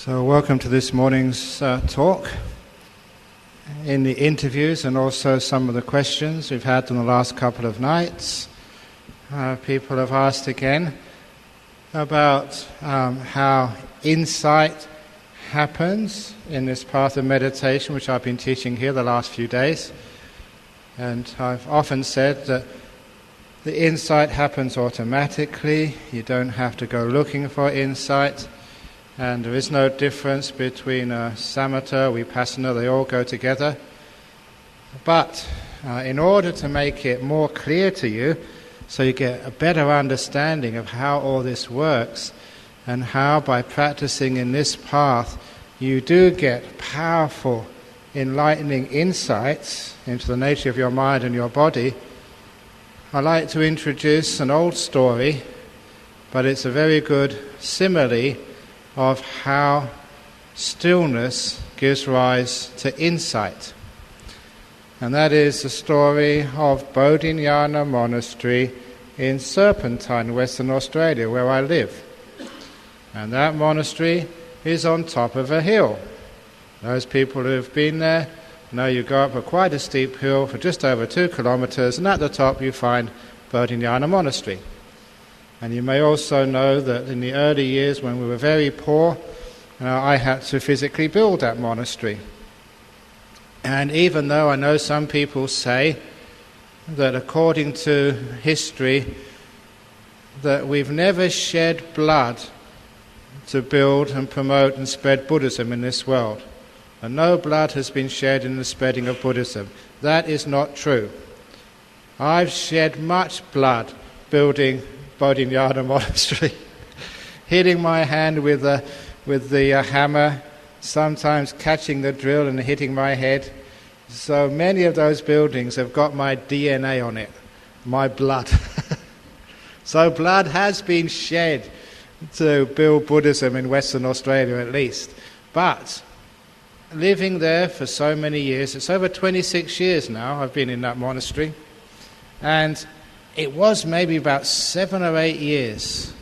So welcome to this morning's talk. In the interviews and also some of the questions we've had in the last couple of nights, people have asked again about how insight happens in this path of meditation, which I've been teaching here the last few days. And I've often said that the insight happens automatically. You don't have to go looking for insight. And there is no difference between samatha, vipassana, they all go together. But in order to make it more clear to you, so you get a better understanding of how all this works, and how by practicing in this path you do get powerful, enlightening insights into the nature of your mind and your body, I like to introduce an old story, but it's a very good simile of how stillness gives rise to insight. And that is the story of Bodhinyana Monastery in Serpentine, Western Australia, where I live. And that monastery is on top of a hill. Those people who have been there know you go up quite a steep hill for just over 2 kilometers, and at the top you find Bodhinyana Monastery. And you may also know that in the early years when we were very poor, I had to physically build that monastery. And even though I know some people say that according to history that we've never shed blood to build and promote and spread Buddhism in this world, and no blood has been shed in the spreading of Buddhism, that is not true. I've shed much blood building Bodhinyana Monastery, hitting my hand with the hammer, sometimes catching the drill and hitting my head. So many of those buildings have got my DNA on it, my blood. So blood has been shed to build Buddhism in Western Australia at least. But living there for so many years, it's over 26 years now I've been in that monastery, and it was maybe about 7 or 8 years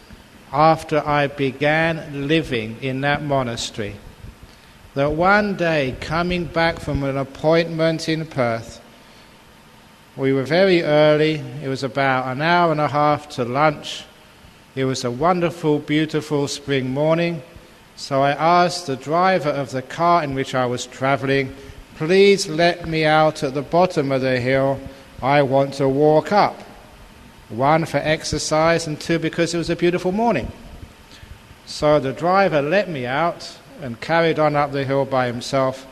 after I began living in that monastery that one day, coming back from an appointment in Perth, we were very early, it was about an hour and a half to lunch. It was a wonderful, beautiful spring morning, so I asked the driver of the car in which I was travelling, please let me out at the bottom of the hill, I want to walk up. 1, for exercise, and 2, because it was a beautiful morning. So the driver let me out and carried on up the hill by himself,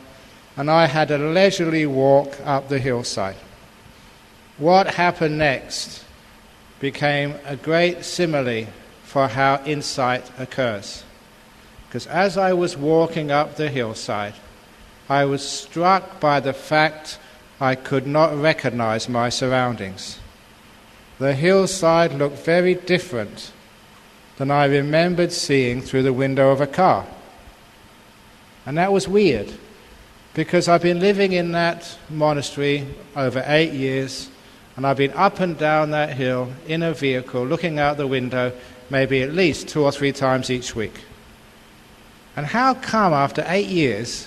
and I had a leisurely walk up the hillside. What happened next became a great simile for how insight occurs. Because as I was walking up the hillside, I was struck by the fact I could not recognize my surroundings. The hillside looked very different than I remembered seeing through the window of a car. And that was weird, because I've been living in that monastery over 8 years, and I've been up and down that hill in a vehicle, looking out the window, maybe at least 2 or 3 times each week. And how come after 8 years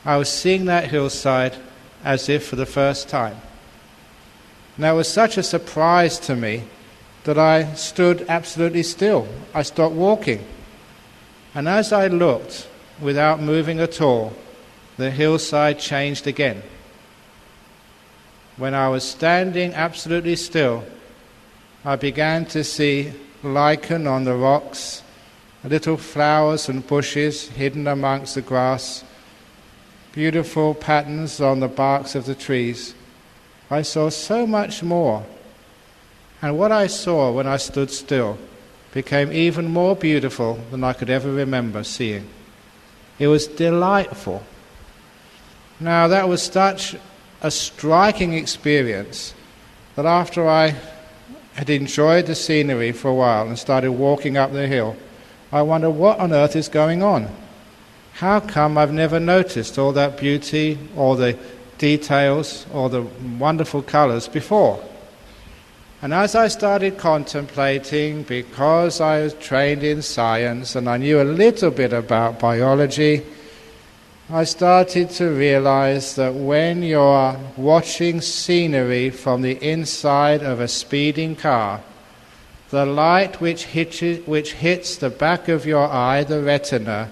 I was seeing that hillside as if for the first time? And that was such a surprise to me that I stood absolutely still. I stopped walking. And as I looked, without moving at all, the hillside changed again. When I was standing absolutely still, I began to see lichen on the rocks, little flowers and bushes hidden amongst the grass, beautiful patterns on the barks of the trees. I saw so much more, and what I saw when I stood still became even more beautiful than I could ever remember seeing. It was delightful. Now that was such a striking experience that after I had enjoyed the scenery for a while and started walking up the hill, I wondered what on earth is going on. How come I've never noticed all that beauty, all the details, or the wonderful colours before? And as I started contemplating, because I was trained in science and I knew a little bit about biology, I started to realize that when you're watching scenery from the inside of a speeding car, the light which hits the back of your eye, the retina,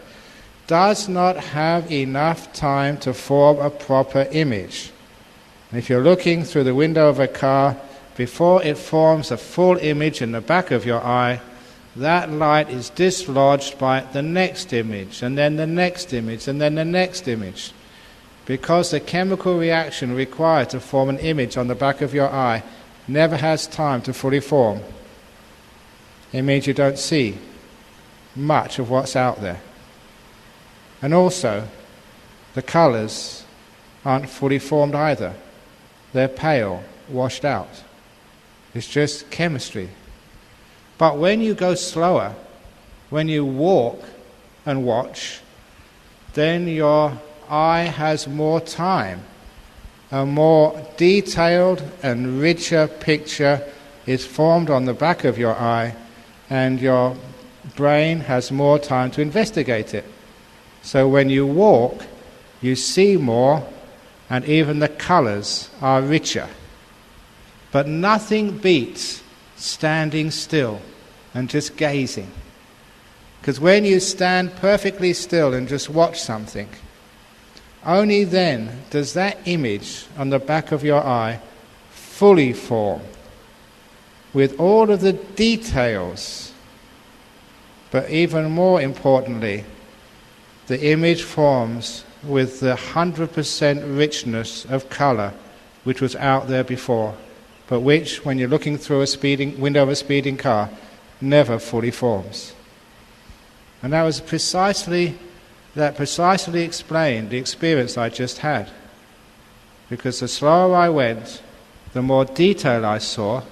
does not have enough time to form a proper image. And if you're looking through the window of a car, before it forms a full image in the back of your eye, that light is dislodged by the next image, and then the next image, and then the next image. Because the chemical reaction required to form an image on the back of your eye never has time to fully form. It means you don't see much of what's out there. And also, the colours aren't fully formed either. They're pale, washed out. It's just chemistry. But when you go slower, when you walk and watch, then your eye has more time. A more detailed and richer picture is formed on the back of your eye, and your brain has more time to investigate it. So when you walk, you see more, and even the colours are richer. But nothing beats standing still and just gazing. Because when you stand perfectly still and just watch something, only then does that image on the back of your eye fully form, with all of the details. But even more importantly, the image forms with the 100% richness of colour which was out there before, but which, when you're looking through a window of a speeding car, never fully forms. And that precisely explained the experience I just had. Because the slower I went, the more detail I saw,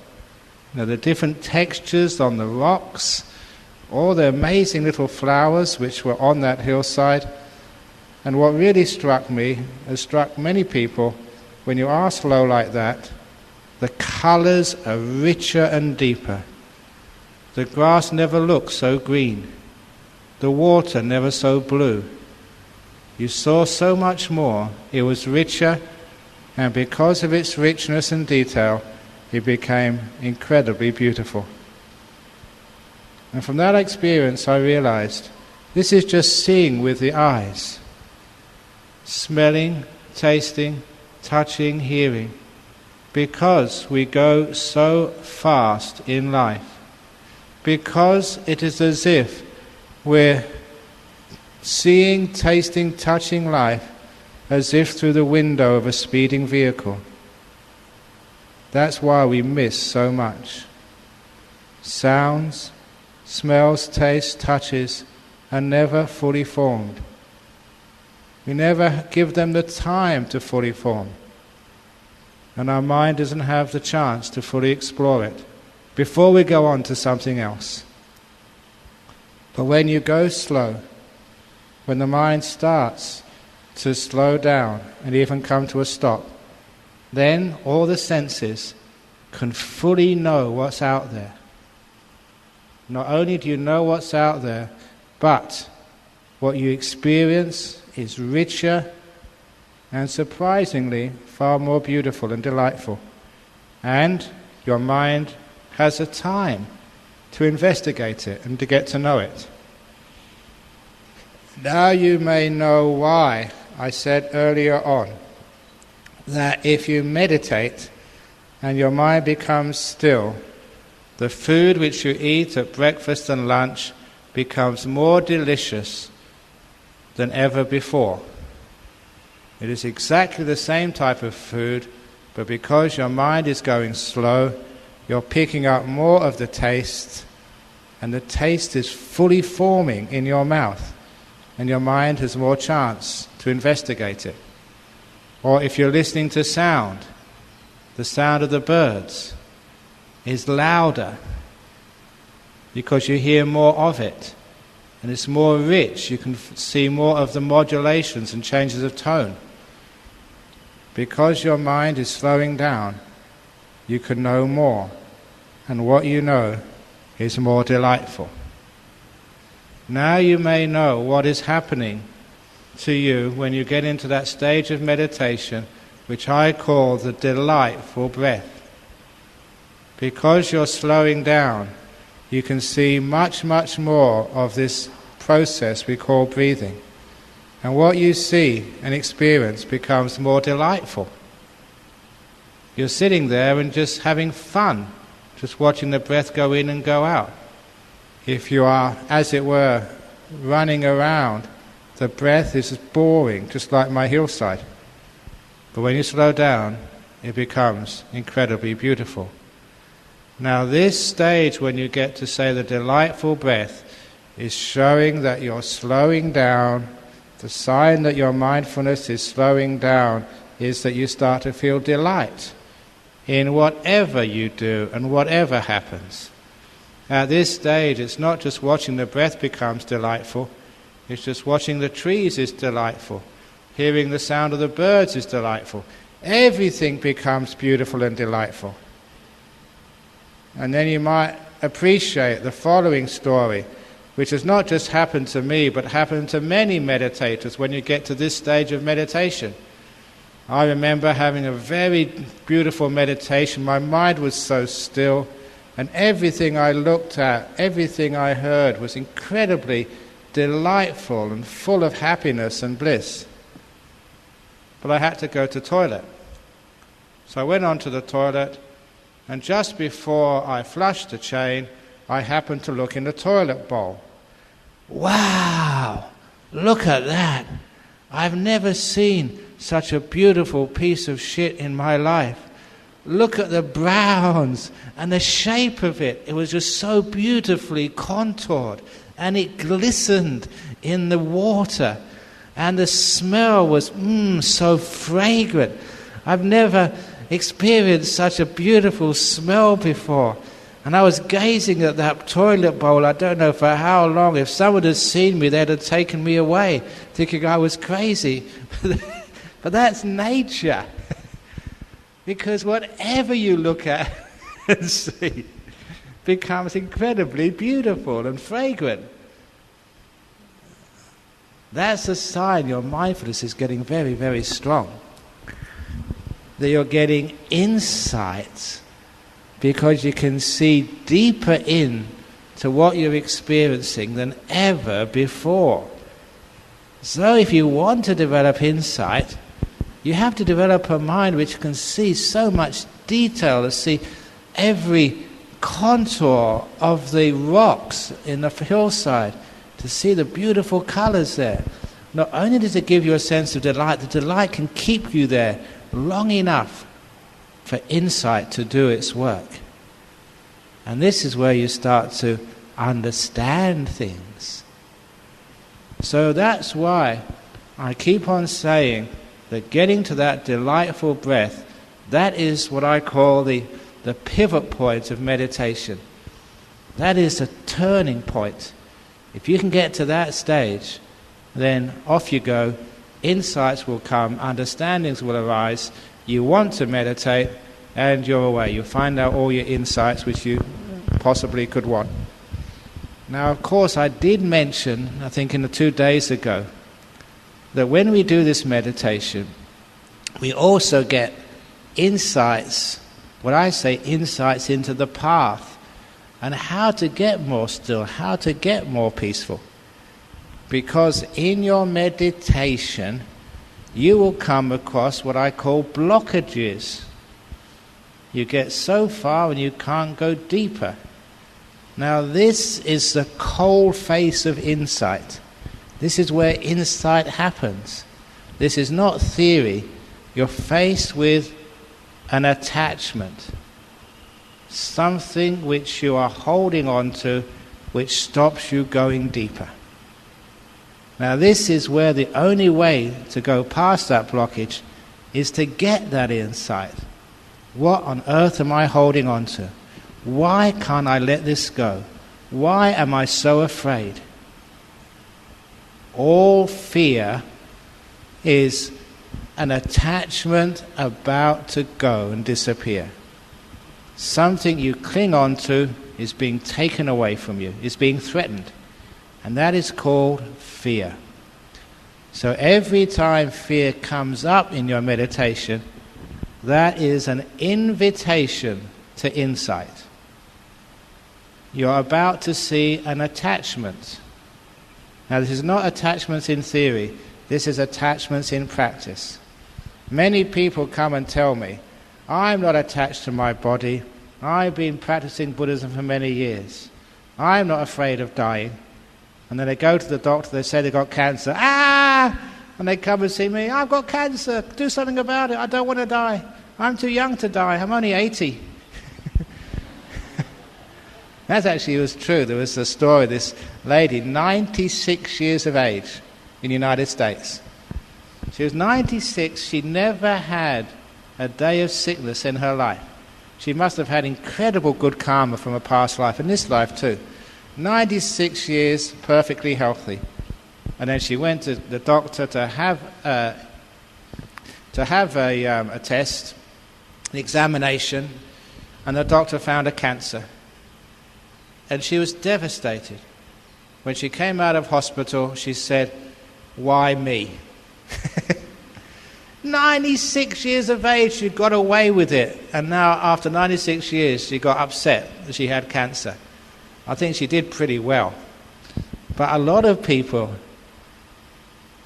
the different textures on the rocks, all the amazing little flowers which were on that hillside. And what really struck me, has struck many people, when you are slow like that, the colours are richer and deeper. The grass never looked so green. The water never so blue. You saw so much more. It was richer, and because of its richness and detail, it became incredibly beautiful. And from that experience I realized this is just seeing with the eyes. Smelling, tasting, touching, hearing. Because we go so fast in life. Because it is as if we're seeing, tasting, touching life as if through the window of a speeding vehicle. That's why we miss so much. Sounds, smells, tastes, touches are never fully formed. We never give them the time to fully form. And our mind doesn't have the chance to fully explore it before we go on to something else. But when you go slow, when the mind starts to slow down and even come to a stop, then all the senses can fully know what's out there. Not only do you know what's out there, but what you experience is richer and surprisingly far more beautiful and delightful. And your mind has a time to investigate it and to get to know it. Now you may know why I said earlier on that if you meditate and your mind becomes still, the food which you eat at breakfast and lunch becomes more delicious than ever before. It is exactly the same type of food, but because your mind is going slow, you're picking up more of the taste, and the taste is fully forming in your mouth, and your mind has more chance to investigate it. Or if you're listening to sound, the sound of the birds is louder because you hear more of it, and it's more rich. You can see more of the modulations and changes of tone. Because your mind is slowing down, you can know more. and what you know is more delightful. Now you may know what is happening to you when you get into that stage of meditation, which I call the delightful breath. Because you're slowing down, you can see much, much more of this process we call breathing. And what you see and experience becomes more delightful. You're sitting there and just having fun, just watching the breath go in and go out. If you are, as it were, running around, the breath is boring, just like my hillside. But when you slow down, it becomes incredibly beautiful. Now this stage, when you get to say the delightful breath, is showing that you're slowing down. The sign that your mindfulness is slowing down is that you start to feel delight in whatever you do and whatever happens. At this stage, it's not just watching the breath becomes delightful, it's just watching the trees is delightful. Hearing the sound of the birds is delightful. Everything becomes beautiful and delightful. And then you might appreciate the following story, which has not just happened to me, but happened to many meditators when you get to this stage of meditation. I remember having a very beautiful meditation. My mind was so still, and everything I looked at, everything I heard was incredibly delightful and full of happiness and bliss. But I had to go to the toilet. So I went on to the toilet, and just before I flushed the chain, I happened to look in the toilet bowl. Wow! Look at that! I've never seen such a beautiful piece of shit in my life. Look at the browns and the shape of it. It was just so beautifully contoured, and it glistened in the water, and the smell was so fragrant. I've never experienced such a beautiful smell before. And I was gazing at that toilet bowl, I don't know for how long. If someone had seen me, they'd have taken me away, thinking I was crazy. But that's nature. Because whatever you look at and see becomes incredibly beautiful and fragrant. That's a sign your mindfulness is getting very, very strong. That you're getting insights, because you can see deeper in to what you're experiencing than ever before. So if you want to develop insight, you have to develop a mind which can see so much detail, to see every contour of the rocks in the hillside, to see the beautiful colours there. Not only does it give you a sense of delight, the delight can keep you there long enough for insight to do its work. And this is where you start to understand things. So that's why I keep on saying that getting to that delightful breath, that is what I call the pivot point of meditation. That is a turning point. If you can get to that stage, then off you go. Insights will come, understandings will arise. You want to meditate, and you're away. You'll find out all your insights which you possibly could want. Now, of course, I did mention, I think in the 2 days ago, that when we do this meditation, we also get insights, what I say, insights into the path, and how to get more still, how to get more peaceful. Because in your meditation, you will come across what I call blockages. You get so far and you can't go deeper. Now this is the cold face of insight. This is where insight happens. This is not theory. You're faced with an attachment. Something which you are holding on to, which stops you going deeper. Now this is where the only way to go past that blockage is to get that insight. What on earth am I holding on to? Why can't I let this go? Why am I so afraid? All fear is an attachment about to go and disappear. something you cling on to is being taken away from you, is being threatened. And that is called fear. So every time fear comes up in your meditation, that is an invitation to insight. You're about to see an attachment. Now, this is not attachments in theory. This is attachments in practice. Many people come and tell me, I'm not attached to my body. I've been practicing Buddhism for many years. I'm not afraid of dying. And then they go to the doctor, they say they've got cancer. And they come and see me, I've got cancer, do something about it, I don't want to die. I'm too young to die, I'm only 80. That actually was true. There was a story, this lady, 96 years of age in the United States. She was 96, she never had a day of sickness in her life. She must have had incredible good karma from a past life, and this life too. 96 years, perfectly healthy. And then she went to the doctor to have a test, an examination, and the doctor found a cancer. And she was devastated. When she came out of hospital, she said, why me? 96 years of age, she got away with it. And now, after 96 years, she got upset that she had cancer. I think she did pretty well. But a lot of people,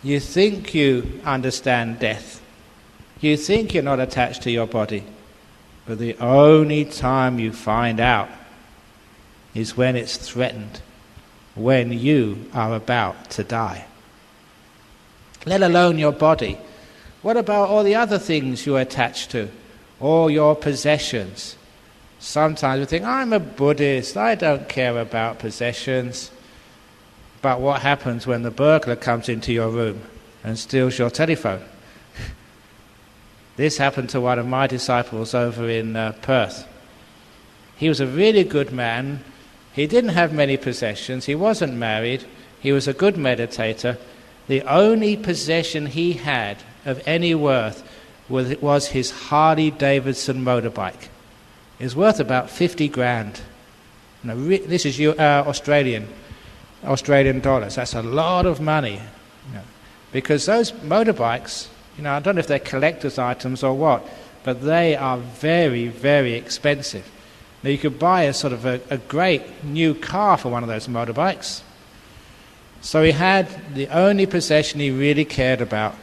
you think you understand death. You think you're not attached to your body. But the only time you find out is when it's threatened, when you are about to die. Let alone your body. What about all the other things you're attached to? All your possessions. Sometimes we think, I'm a Buddhist, I don't care about possessions. But what happens when the burglar comes into your room and steals your telephone? This happened to one of my disciples over in Perth. He was a really good man. He didn't have many possessions. He wasn't married. He was a good meditator. The only possession he had of any worth was his Harley Davidson motorbike. It was worth about 50 grand. Now, this is Australian dollars. That's a lot of money. Because those motorbikes, I don't know if they're collector's items or what, but they are very, very expensive. Now, you could buy a great new car for one of those motorbikes. So he had the only possession he really cared about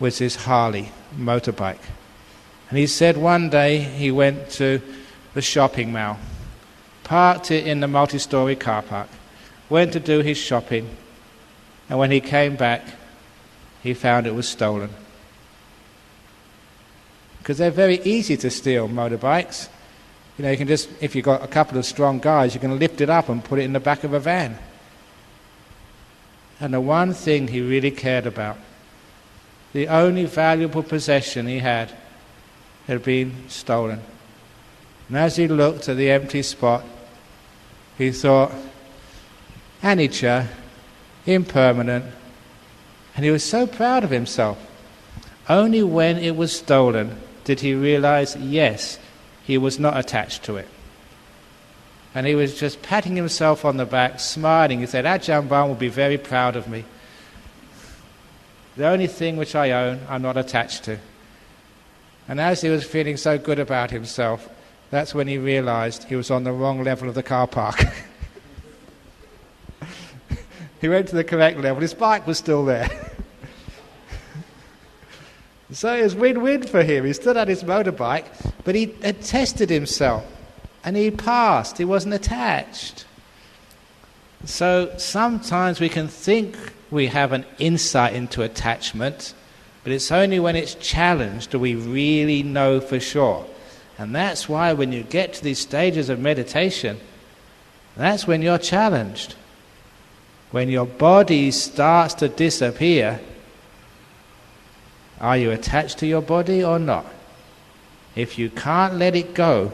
was his Harley motorbike. And he said one day he went to the shopping mall, parked it in the multi-story car park, went to do his shopping, and when he came back, he found it was stolen. Because they're very easy to steal, motorbikes. You can just, if you've got a couple of strong guys, you can lift it up and put it in the back of a van. And the one thing he really cared about, the only valuable possession he had been stolen. And as he looked at the empty spot, he thought, anicca, impermanent, and he was so proud of himself. Only when it was stolen did he realize, yes, he was not attached to it. And he was just patting himself on the back, smiling. He said, Ajahn Brahm will be very proud of me. The only thing which I own, I'm not attached to. And as he was feeling so good about himself, that's when he realized he was on the wrong level of the car park. He went to the correct level. His bike was still there. So it was win-win for him. He still had his motorbike, but he had tested himself. And he passed. He wasn't attached. So sometimes we can think we have an insight into attachment, but it's only when it's challenged do we really know for sure. And that's why when you get to these stages of meditation, that's when you're challenged. When your body starts to disappear, are you attached to your body or not? If you can't let it go,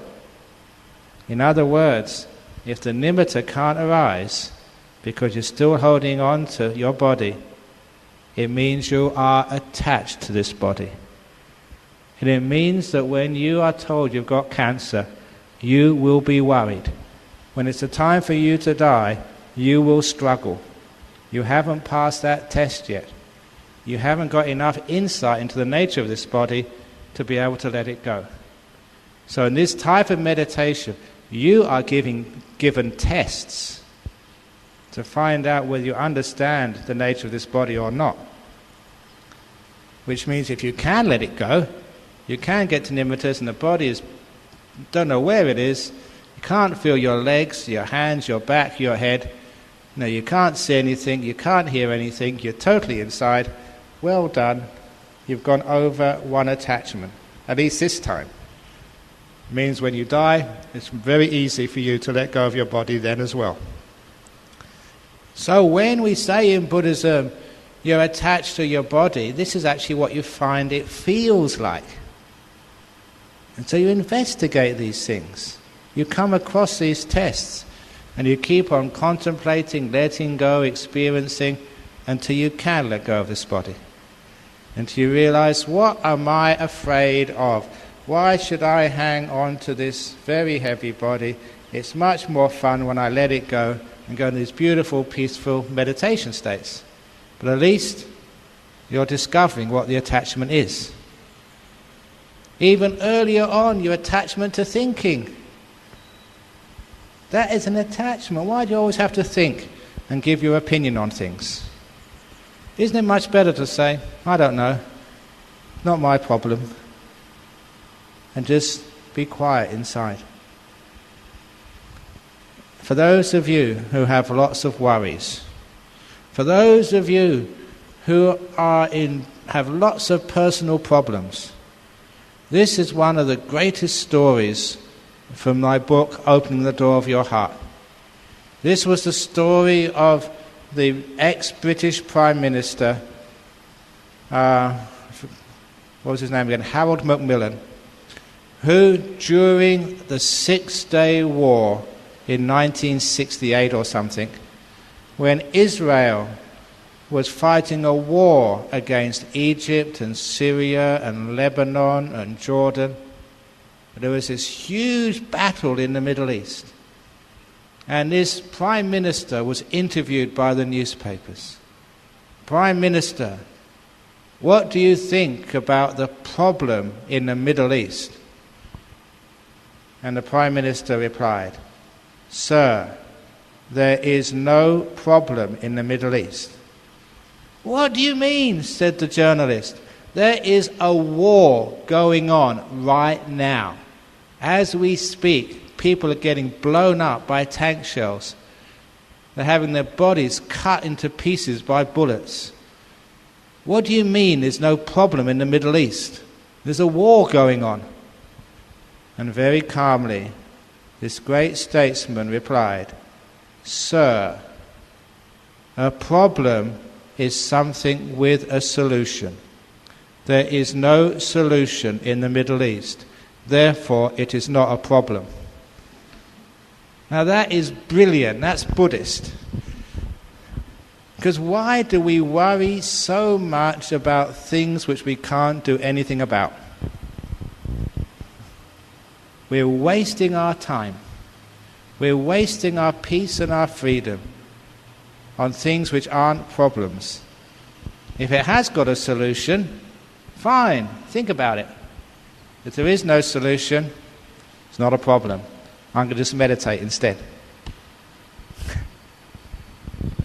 in other words, if the nimitta can't arise because you're still holding on to your body, it means you are attached to this body. And it means that when you are told you've got cancer, you will be worried. When it's the time for you to die, you will struggle. You haven't passed that test yet. You haven't got enough insight into the nature of this body to be able to let it go. So in this type of meditation, you are given tests to find out whether you understand the nature of this body or not. Which means if you can let it go, you can get to nimitas and the body is, don't know where it is, you can't feel your legs, your hands, your back, your head. No, you can't see anything, you can't hear anything, you're totally inside. Well done, you've gone over one attachment, at least this time. It means when you die, it's very easy for you to let go of your body then as well. So when we say in Buddhism, you're attached to your body, this is actually what you find it feels like. And so you investigate these things. You come across these tests and you keep on contemplating, letting go, experiencing until you can let go of this body. Until you realize, what am I afraid of? Why should I hang on to this very heavy body? It's much more fun when I let it go and go into these beautiful, peaceful meditation states. But at least you're discovering what the attachment is. Even earlier on, your attachment to thinking. That is an attachment. Why do you always have to think and give your opinion on things? Isn't it much better to say, I don't know, not my problem, and just be quiet inside? For those of you who have lots of worries, for those of you who have lots of personal problems, this is one of the greatest stories from my book, Opening the Door of Your Heart. This was the story of the ex-British Prime Minister, what was his name again? Harold Macmillan, who during the 6-Day War in 1968 or something, when Israel was fighting a war against Egypt and Syria and Lebanon and Jordan, there was this huge battle in the Middle East. And this Prime Minister was interviewed by the newspapers. Prime Minister, what do you think about the problem in the Middle East? And the Prime Minister replied, Sir, there is no problem in the Middle East. What do you mean? Said the journalist. There is a war going on right now. As we speak, people are getting blown up by tank shells. They're having their bodies cut into pieces by bullets. What do you mean there's no problem in the Middle East? There's a war going on. And very calmly, this great statesman replied, Sir, a problem is something with a solution. There is no solution in the Middle East. Therefore, it is not a problem. Now that is brilliant. That's Buddhist. Because why do we worry so much about things which we can't do anything about? We're wasting our time. We're wasting our peace and our freedom on things which aren't problems. If it has got a solution, fine, think about it. If there is no solution, it's not a problem. I'm going to just meditate instead.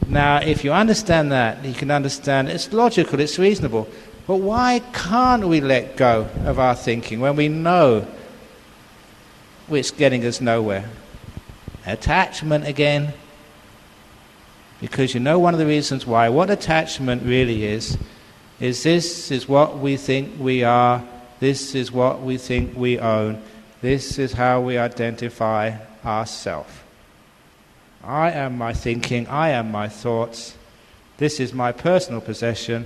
Now, if you understand that, you can understand it's logical, it's reasonable. But why can't we let go of our thinking when we know it's getting us nowhere? Attachment again. Because you know one of the reasons why. What attachment really is this is what we think we are, this is what we think we own, this is how we identify ourselves. I am my thinking, I am my thoughts, this is my personal possession,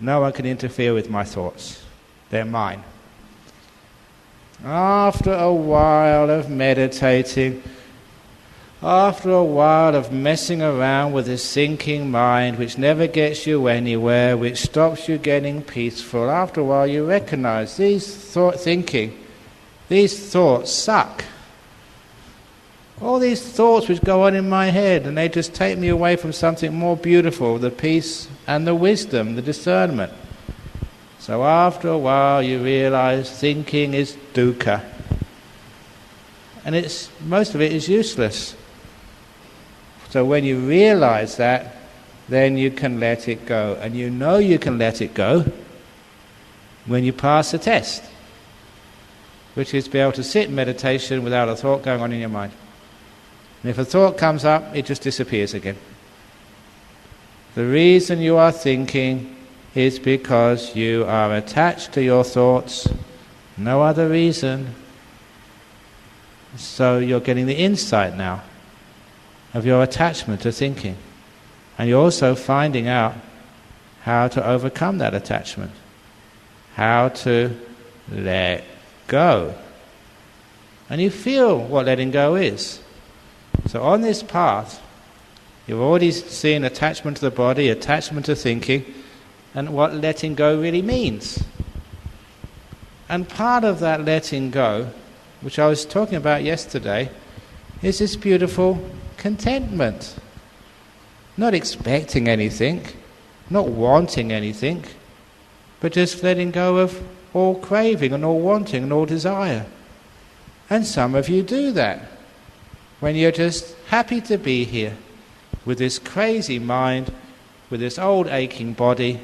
no one can interfere with my thoughts, they're mine. After a while of meditating, after a while of messing around with this thinking mind which never gets you anywhere, which stops you getting peaceful, after a while you recognize these thoughts suck. All these thoughts which go on in my head, and they just take me away from something more beautiful, the peace and the wisdom, the discernment. So after a while you realize thinking is dukkha. And most of it is useless. So when you realize that, then you can let it go. And you know you can let it go when you pass the test, which is to be able to sit in meditation without a thought going on in your mind. And if a thought comes up, it just disappears again. The reason you are thinking is because you are attached to your thoughts, no other reason. So you're getting the insight now of your attachment to thinking. And you're also finding out how to overcome that attachment, how to let go. And you feel what letting go is. So on this path, you've already seen attachment to the body, attachment to thinking, and what letting go really means. And part of that letting go, which I was talking about yesterday, is this beautiful contentment. Not expecting anything, not wanting anything, but just letting go of all craving and all wanting and all desire. And some of you do that when you're just happy to be here with this crazy mind, with this old aching body.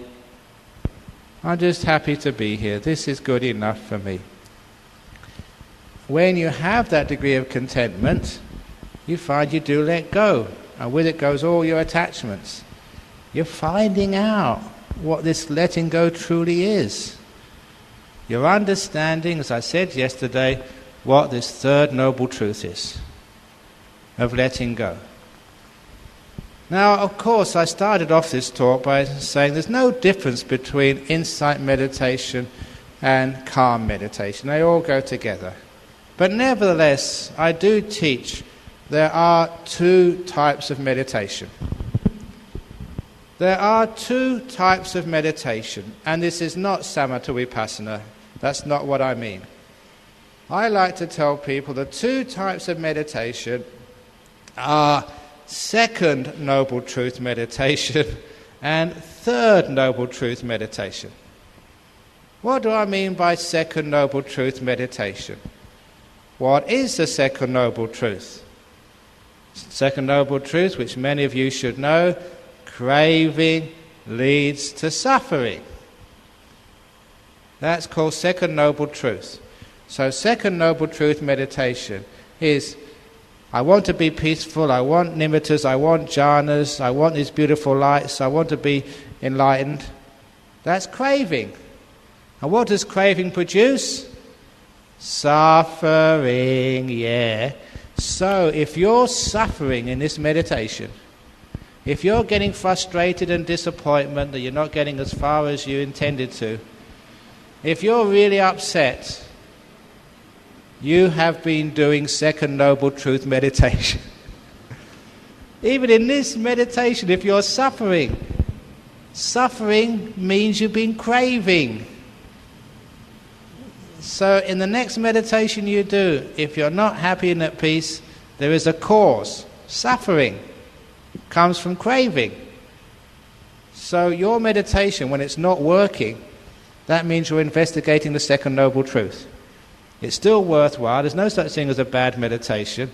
I'm just happy to be here. This is good enough for me. When you have that degree of contentment, you find you do let go, and with it goes all your attachments. You're finding out what this letting go truly is. You're understanding, as I said yesterday, what this third noble truth is, of letting go. Now, of course, I started off this talk by saying there's no difference between insight meditation and calm meditation. They all go together. But nevertheless, I do teach there are two types of meditation. There are two types of meditation, and this is not samatha vipassana. That's not what I mean. I like to tell people the two types of meditation are second noble truth meditation and third noble truth meditation. What do I mean by second noble truth meditation? What is the second noble truth? Second noble truth, which many of you should know, craving leads to suffering. That's called second noble truth. So second noble truth meditation is, I want to be peaceful, I want nimittas, I want jhanas, I want these beautiful lights, I want to be enlightened. That's craving. And what does craving produce? Suffering, yeah. So if you're suffering in this meditation, if you're getting frustrated and disappointment that you're not getting as far as you intended to, if you're really upset, you have been doing second noble truth meditation. Even in this meditation, if you're suffering, suffering means you've been craving. So in the next meditation you do, if you're not happy and at peace, there is a cause. Suffering comes from craving. So your meditation, when it's not working, that means you're investigating the second noble truth. It's still worthwhile. There's no such thing as a bad meditation.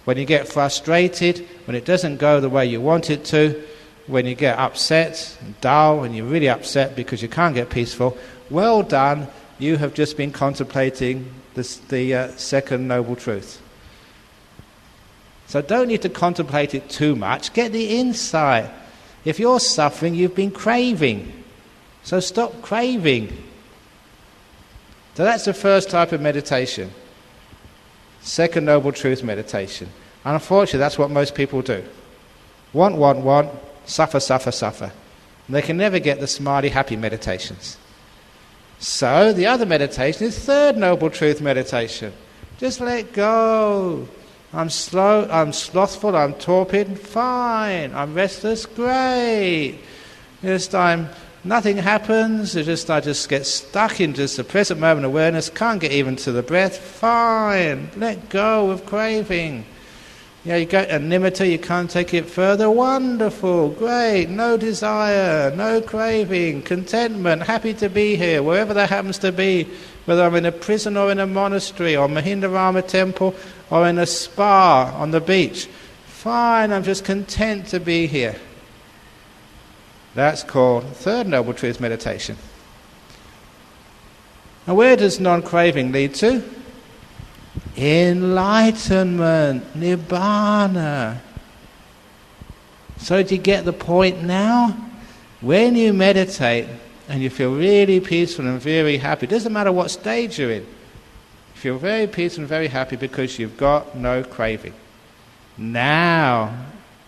When you get frustrated, when it doesn't go the way you want it to, when you get upset and dull and you're really upset because you can't get peaceful, well done. You have just been contemplating the second noble truth. So don't need to contemplate it too much. Get the insight. If you're suffering, you've been craving. So stop craving. So that's the first type of meditation. Second noble truth meditation. And unfortunately, that's what most people do. Want, suffer, suffer, suffer. And they can never get the smiley, happy meditations. So the other meditation is third noble truth meditation. Just let go. I'm slow, I'm slothful, I'm torpid, fine. I'm restless, great. Nothing happens, I just get stuck in just the present moment awareness, can't get even to the breath, fine. Let go of craving. You go to nimitta, you can't take it further. Wonderful, great, no desire, no craving, contentment, happy to be here, wherever that happens to be, whether I'm in a prison or in a monastery or Mahindarama temple or in a spa on the beach. Fine, I'm just content to be here. That's called Third Noble Truth meditation. Now where does non-craving lead to? Enlightenment, Nibbana. So do you get the point now? When you meditate and you feel really peaceful and very happy, it doesn't matter what stage you're in, you feel very peaceful and very happy because you've got no craving. Now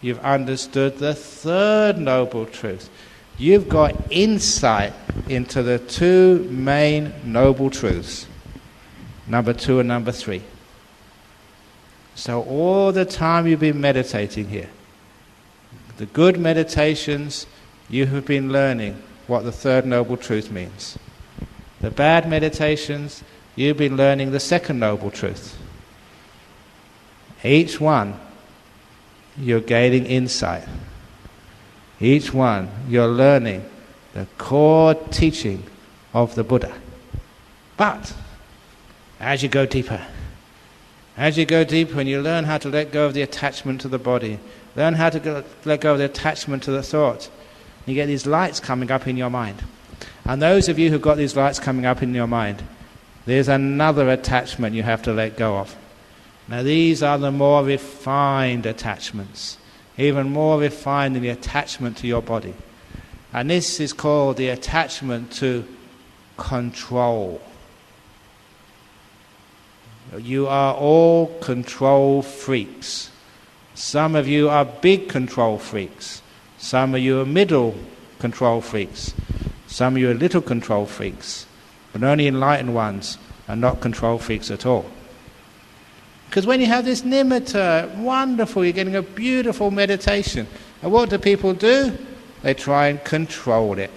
you've understood the third noble truth. You've got insight into the two main noble truths, number 2 and number 3. So all the time you've been meditating here, the good meditations, you have been learning what the third noble truth means. The bad meditations, you've been learning the second noble truth. Each one, you're gaining insight. Each one, you're learning the core teaching of the Buddha. But as you go deeper and you learn how to let go of the attachment to the body, learn how to let go of the attachment to the thought, you get these lights coming up in your mind. And those of you who've got these lights coming up in your mind, there's another attachment you have to let go of. Now these are the more refined attachments, even more refined than the attachment to your body. And this is called the attachment to control. You are all control freaks. Some of you are big control freaks. Some of you are middle control freaks. Some of you are little control freaks. But only enlightened ones are not control freaks at all. Because when you have this nimitta, wonderful, you're getting a beautiful meditation. And what do people do? They try and control it.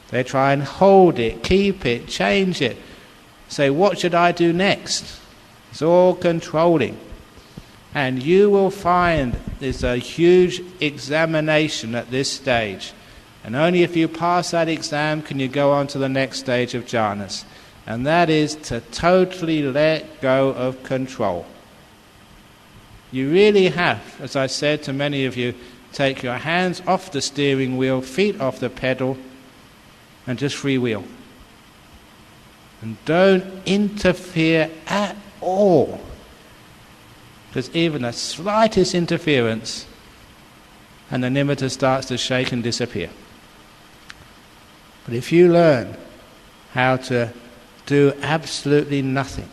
They try and hold it, keep it, change it. Say, what should I do next? It's all controlling. And you will find there's a huge examination at this stage. And only if you pass that exam can you go on to the next stage of jhanas. And that is to totally let go of control. You really have, as I said to many of you, take your hands off the steering wheel, feet off the pedal, and just freewheel. And don't interfere at all. Because even the slightest interference and the nimitta starts to shake and disappear. But if you learn how to do absolutely nothing,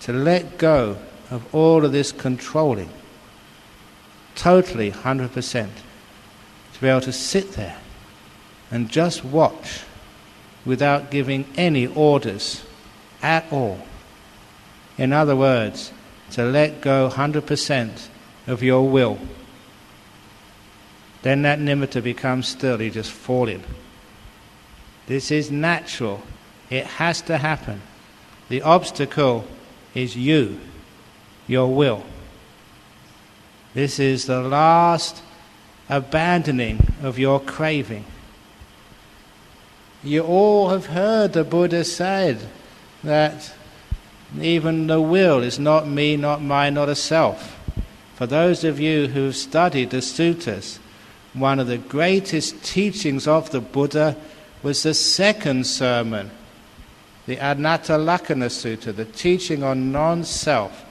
to let go of all of this controlling, totally 100%, to be able to sit there and just watch without giving any orders at all. In other words, to let go 100% of your will. Then that nimitta becomes still, you just fall in. This is natural. It has to happen. The obstacle is you, your will. This is the last abandoning of your craving. You all have heard the Buddha said that even the will is not me, not mine, not a self. For those of you who have studied the suttas, one of the greatest teachings of the Buddha was the second sermon, the Anattalakkana Sutta, the teaching on non-self.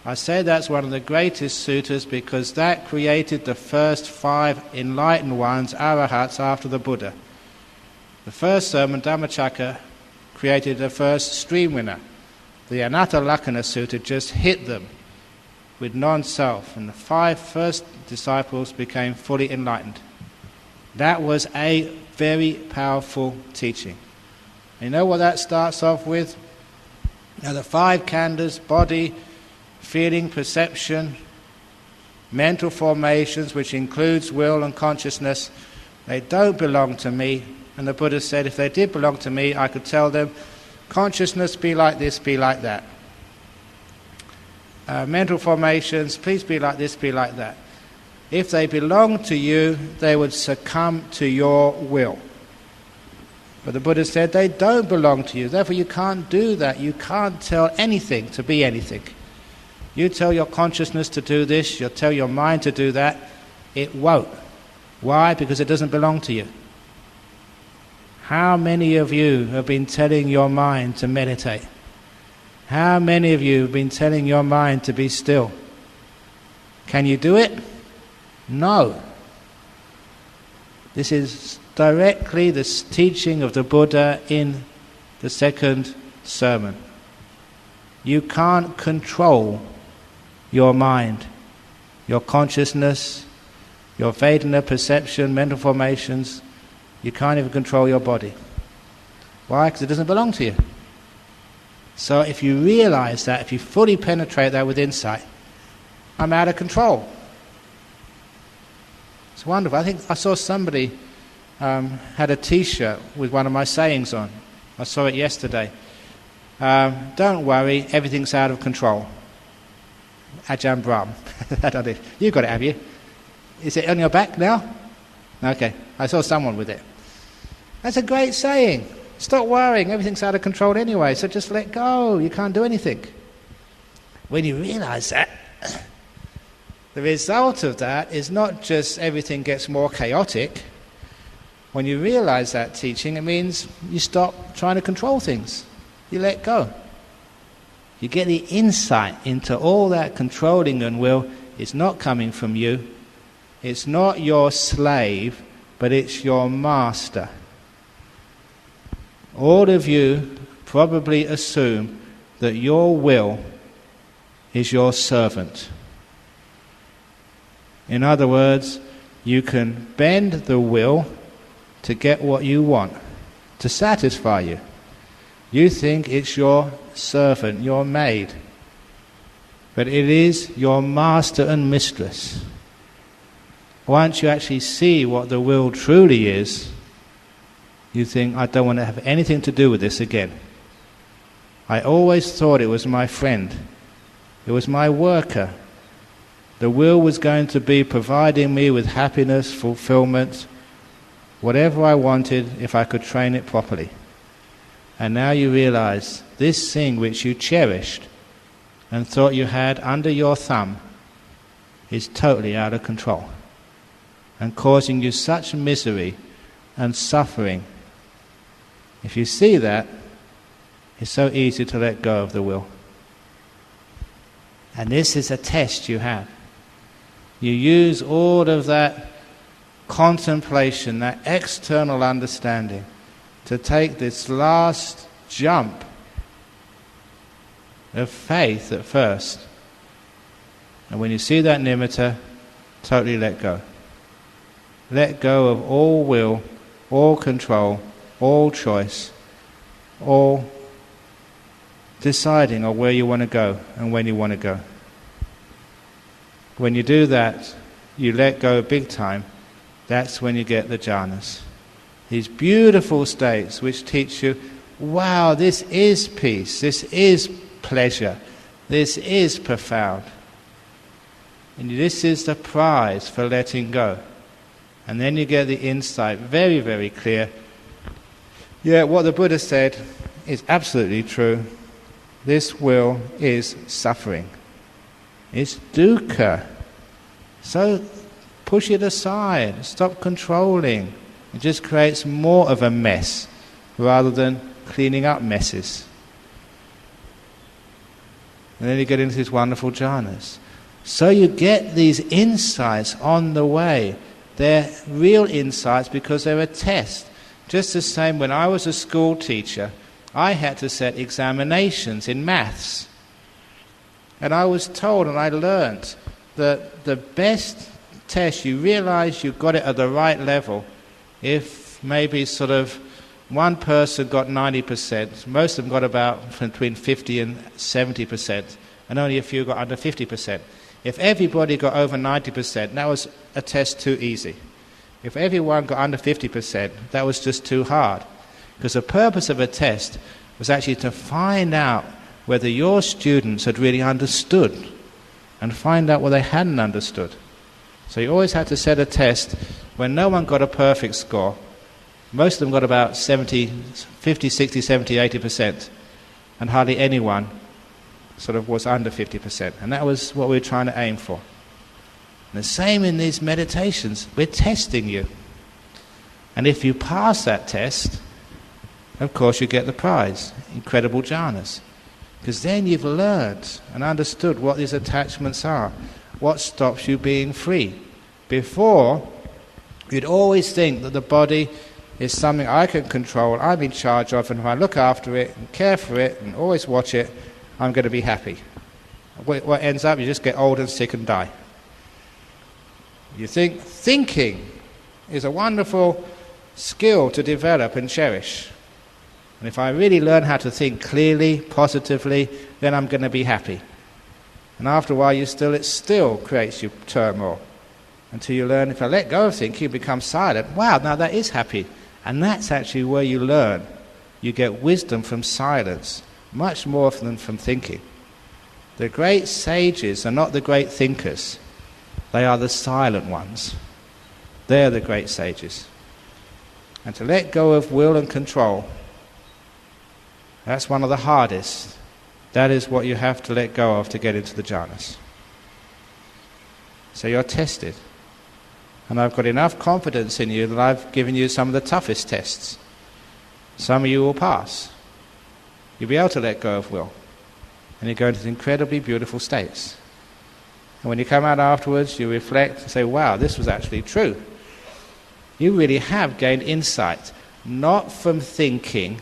I say that's one of the greatest suttas because that created the first 5 enlightened ones, arahats, after the Buddha. The first sermon, Dhammacakka, created the first stream winner. The Anattalakkana Sutta just hit them with non-self, and the 5 first disciples became fully enlightened. That was a very powerful teaching. You know what that starts off with? Now the 5 khandhas, body, feeling, perception, mental formations, which includes will and consciousness, they don't belong to me. And the Buddha said, if they did belong to me, I could tell them, consciousness be like this, be like that. mental formations, please be like this, be like that. If they belong to you, they would succumb to your will. But the Buddha said they don't belong to you, therefore you can't do that. You can't tell anything to be anything. You tell your consciousness to do this, you tell your mind to do that, it won't. Why? Because it doesn't belong to you. How many of you have been telling your mind to meditate? How many of you have been telling your mind to be still? Can you do it? No. This is directly the teaching of the Buddha in the second sermon. You can't control your mind, your consciousness, your Vedana perception, mental formations. You can't even control your body. Why? Because it doesn't belong to you. So if you realize that, if you fully penetrate that with insight, I'm out of control. It's wonderful. I think I saw somebody had a T-shirt with one of my sayings on. I saw it yesterday. Don't worry, everything's out of control. Ajahn Brahm. You've got it, have you? Is it on your back now? Okay, I saw someone with it. That's a great saying. Stop worrying, everything's out of control anyway, so just let go, you can't do anything. When you realize that, the result of that is not just everything gets more chaotic. When you realize that teaching, it means you stop trying to control things. You let go. You get the insight into all that controlling and will is not coming from you. It's not your slave, but it's your master. All of you probably assume that your will is your servant. In other words, you can bend the will to get what you want, to satisfy you. You think it's your servant, your maid, but it is your master and mistress. Once you actually see what the will truly is, you think, I don't want to have anything to do with this again. I always thought it was my friend. It was my worker. The will was going to be providing me with happiness, fulfillment, whatever I wanted if I could train it properly. And now you realize this thing which you cherished and thought you had under your thumb is totally out of control and causing you such misery and suffering. If you see that, it's so easy to let go of the will. And this is a test you have. You use all of that contemplation, that external understanding, to take this last jump of faith at first. And when you see that nimitta, totally let go. Let go of all will, all control, all choice, all deciding on where you want to go and when you want to go. When you do that, you let go big time. That's when you get the jhanas. These beautiful states which teach you, wow, this is peace, this is pleasure, this is profound. And this is the prize for letting go. And then you get the insight, very, very clear. Yeah, what the Buddha said is absolutely true. This will is suffering. It's dukkha. So push it aside, stop controlling. It just creates more of a mess rather than cleaning up messes. And then you get into these wonderful jhanas. So you get these insights on the way. They're real insights because they're a test. Just the same when I was a school teacher, I had to set examinations in maths. And I was told and I learnt that the best test, you realise you got it at the right level if maybe sort of one person got 90%, most of them got about between 50 and 70%, and only a few got under 50%. If everybody got over 90%, that was a test too easy. If everyone got under 50%, that was just too hard. Because the purpose of a test was actually to find out whether your students had really understood and find out what they hadn't understood. So you always had to set a test when no one got a perfect score. Most of them got about 50, 60, 70, 80%, and hardly anyone sort of was under 50%. And that was what we were trying to aim for. And the same in these meditations, we're testing you. And if you pass that test, of course you get the prize, incredible jhanas. Because then you've learned and understood what these attachments are, what stops you being free. Before, you'd always think that the body is something I can control, I'm in charge of, and if I look after it and care for it and always watch it, I'm going to be happy. What ends up, you just get old and sick and die. You think thinking is a wonderful skill to develop and cherish. And if I really learn how to think clearly, positively, then I'm going to be happy. And after a while, it still creates you turmoil. Until you learn, if I let go of thinking, you become silent. Wow, now that is happy. And that's actually where you learn. You get wisdom from silence, much more than from thinking. The great sages are not the great thinkers. They are the silent ones. They're the great sages. And to let go of will and control, that's one of the hardest. That is what you have to let go of to get into the jhanas. So you're tested. And I've got enough confidence in you that I've given you some of the toughest tests. Some of you will pass. You'll be able to let go of will. And you go into incredibly beautiful states. And when you come out afterwards, you reflect and say, wow, this was actually true. You really have gained insight, not from thinking,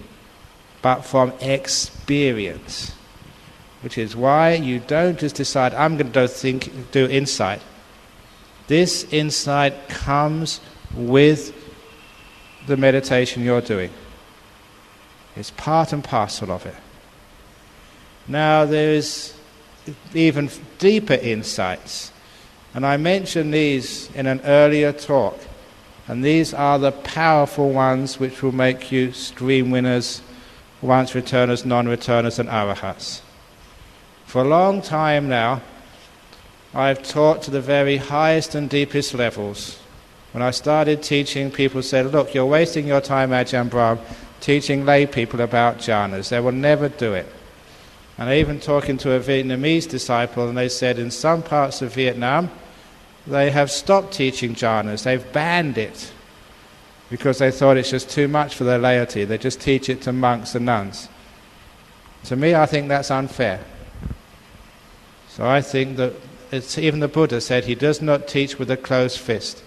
but from experience. Which is why you don't just decide, I'm going to do insight. This insight comes with the meditation you're doing. It's part and parcel of it. Now there is even deeper insights. And I mentioned these in an earlier talk. And these are the powerful ones which will make you stream winners, once returners, non-returners, and arahats. For a long time now, I've taught to the very highest and deepest levels. When I started teaching, people said, look, you're wasting your time, Ajahn Brahm, teaching lay people about jhanas. They will never do it. And I even talking to a Vietnamese disciple, and they said in some parts of Vietnam, they have stopped teaching jhanas. They've banned it because they thought it's just too much for their laity. They just teach it to monks and nuns. To me, I think that's unfair. So I think that even the Buddha said he does not teach with a closed fist.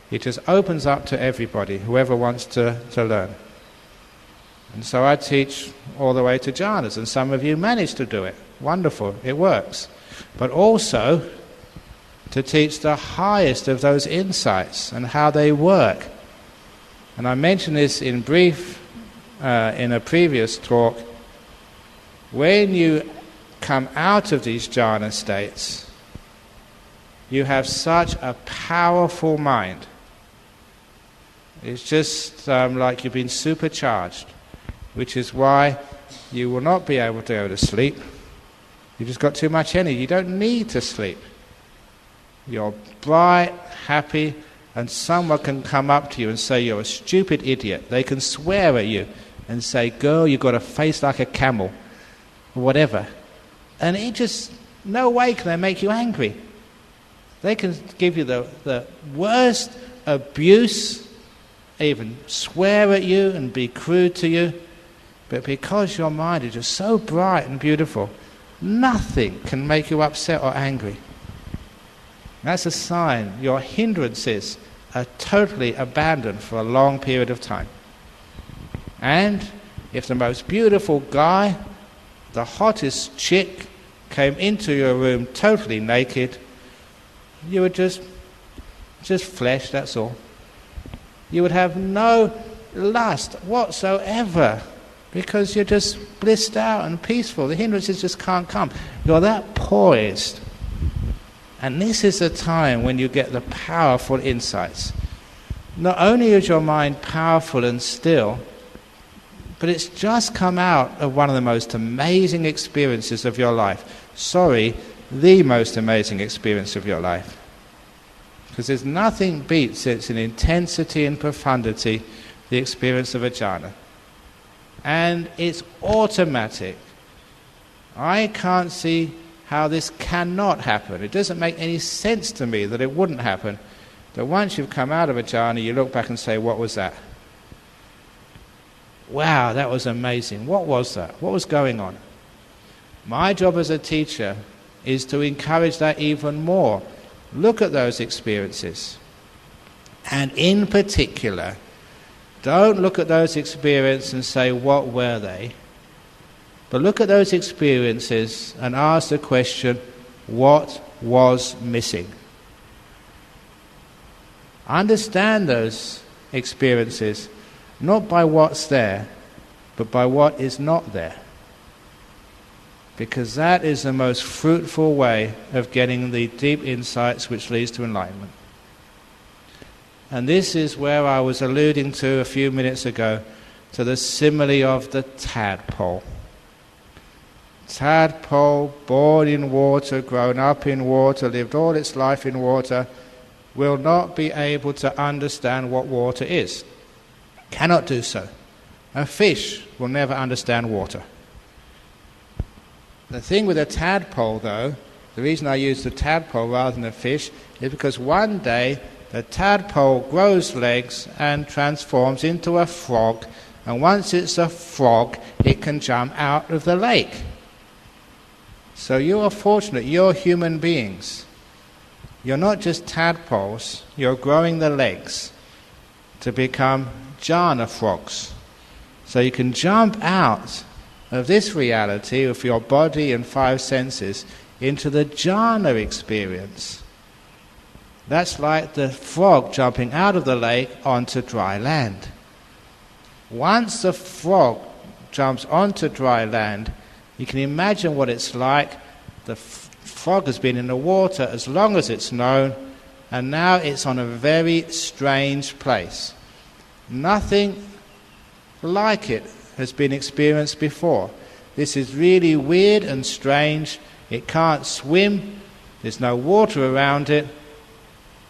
He just opens up to everybody, whoever wants to learn. And so I teach all the way to jhanas, and some of you manage to do it. Wonderful, it works. But also to teach the highest of those insights and how they work. And I mentioned this in brief in a previous talk. When you come out of these jhana states, you have such a powerful mind. It's just like you've been supercharged, which is why you will not be able to go to sleep. You've just got too much energy. You don't need to sleep. You're bright, happy, and someone can come up to you and say you're a stupid idiot. They can swear at you and say, girl, you've got a face like a camel, or whatever. And it just, no way can they make you angry. They can give you the worst abuse, even swear at you and be crude to you. But because your mind is just so bright and beautiful, nothing can make you upset or angry. That's a sign your hindrances are totally abandoned for a long period of time. And if the most beautiful guy, the hottest chick, came into your room totally naked, you would just flesh, that's all. You would have no lust whatsoever because you're just blissed out and peaceful. The hindrances just can't come. You're that poised. And this is the time when you get the powerful insights. Not only is your mind powerful and still, but it's just come out of one of the most amazing experiences of your life. Sorry, the most amazing experience of your life. Because there's nothing beats it in intensity and profundity, the experience of a jhana. And it's automatic. I can't see how this cannot happen. It doesn't make any sense to me that it wouldn't happen. That once you've come out of a jhana, you look back and say, what was that? Wow, that was amazing. What was that? What was going on? My job as a teacher is to encourage that even more. Look at those experiences. And in particular, don't look at those experiences and say, what were they? But look at those experiences and ask the question, what was missing? Understand those experiences not by what's there, but by what is not there. Because that is the most fruitful way of getting the deep insights which leads to enlightenment. And this is where I was alluding to a few minutes ago, to the simile of the tadpole. Tadpole, born in water, grown up in water, lived all its life in water, will not be able to understand what water is. Cannot do so. A fish will never understand water. The thing with a tadpole, though, the reason I use the tadpole rather than a fish, is because one day the tadpole grows legs and transforms into a frog, and once it's a frog, it can jump out of the lake. So you are fortunate, you're human beings. You're not just tadpoles, you're growing the legs to become jhana frogs. So you can jump out of this reality of your body and five senses into the jhana experience. That's like the frog jumping out of the lake onto dry land. Once the frog jumps onto dry land, you can imagine what it's like. The frog has been in the water as long as it's known, and now it's on a very strange place. Nothing like it has been experienced before. This is really weird and strange. It can't swim. There's no water around it.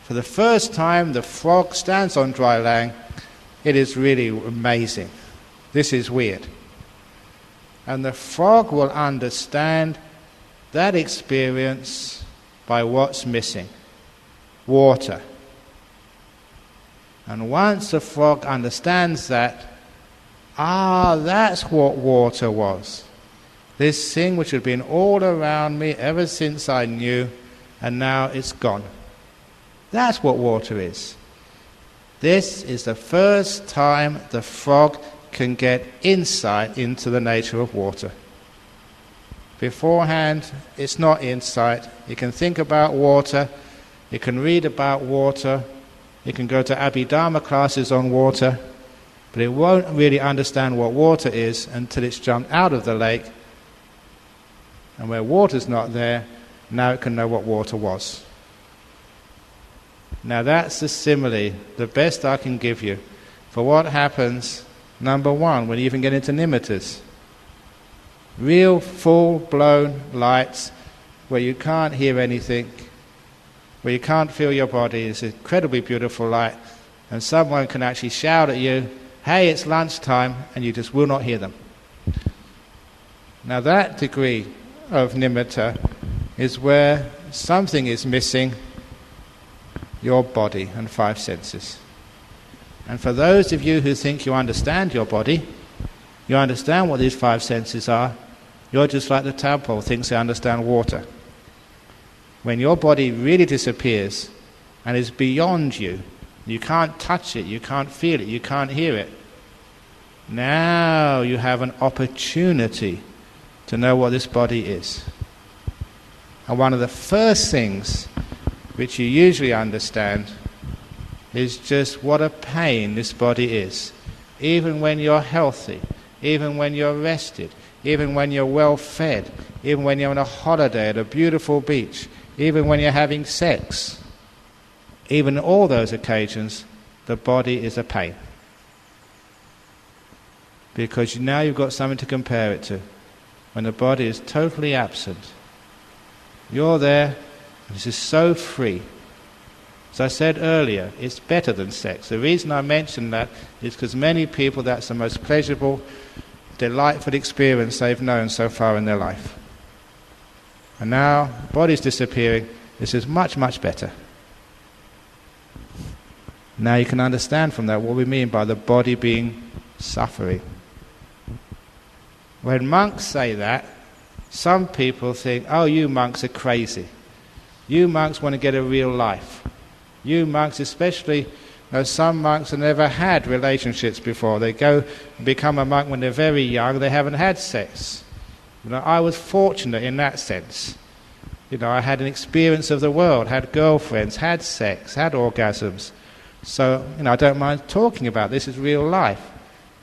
For the first time, the frog stands on dry land. It is really amazing. This is weird. And the frog will understand that experience by what's missing. Water. And once the frog understands that, that's what water was. This thing which had been all around me ever since I knew, and now it's gone. That's what water is. This is the first time the frog can get insight into the nature of water. Beforehand, it's not insight. You can think about water, you can read about water, you can go to Abhidharma classes on water, but it won't really understand what water is until it's jumped out of the lake, and where water's not there, now it can know what water was. Now that's the simile, the best I can give you, for what happens, number one, when you even get into nimittas. Real full-blown lights where you can't hear anything, where you can't feel your body. It's an incredibly beautiful light, and someone can actually shout at you, hey, it's lunchtime, and you just will not hear them. Now that degree of nimitta is where something is missing, your body and five senses. And for those of you who think you understand your body, you understand what these five senses are, you're just like the tadpole thinks they understand water. When your body really disappears and is beyond you, you can't touch it, you can't feel it, you can't hear it. Now you have an opportunity to know what this body is. And one of the first things which you usually understand is just what a pain this body is. Even when you're healthy, even when you're rested, even when you're well fed, even when you're on a holiday at a beautiful beach, even when you're having sex, even all those occasions, the body is a pain. Because now you've got something to compare it to. When the body is totally absent, You're there, and this is so free. As I said earlier, it's better than sex. The reason I mention that is because many people, that's the most pleasurable, delightful experience they've known so far in their life. And now, the body's disappearing, this is much, much better. Now you can understand from that what we mean by the body being suffering. When monks say that, some people think, oh, you monks are crazy. You monks want to get a real life. You monks, especially, some monks have never had relationships before. They go and become a monk when they're very young, they haven't had sex. I was fortunate in that sense. I had an experience of the world, had girlfriends, had sex, had orgasms. So, I don't mind talking about this as real life.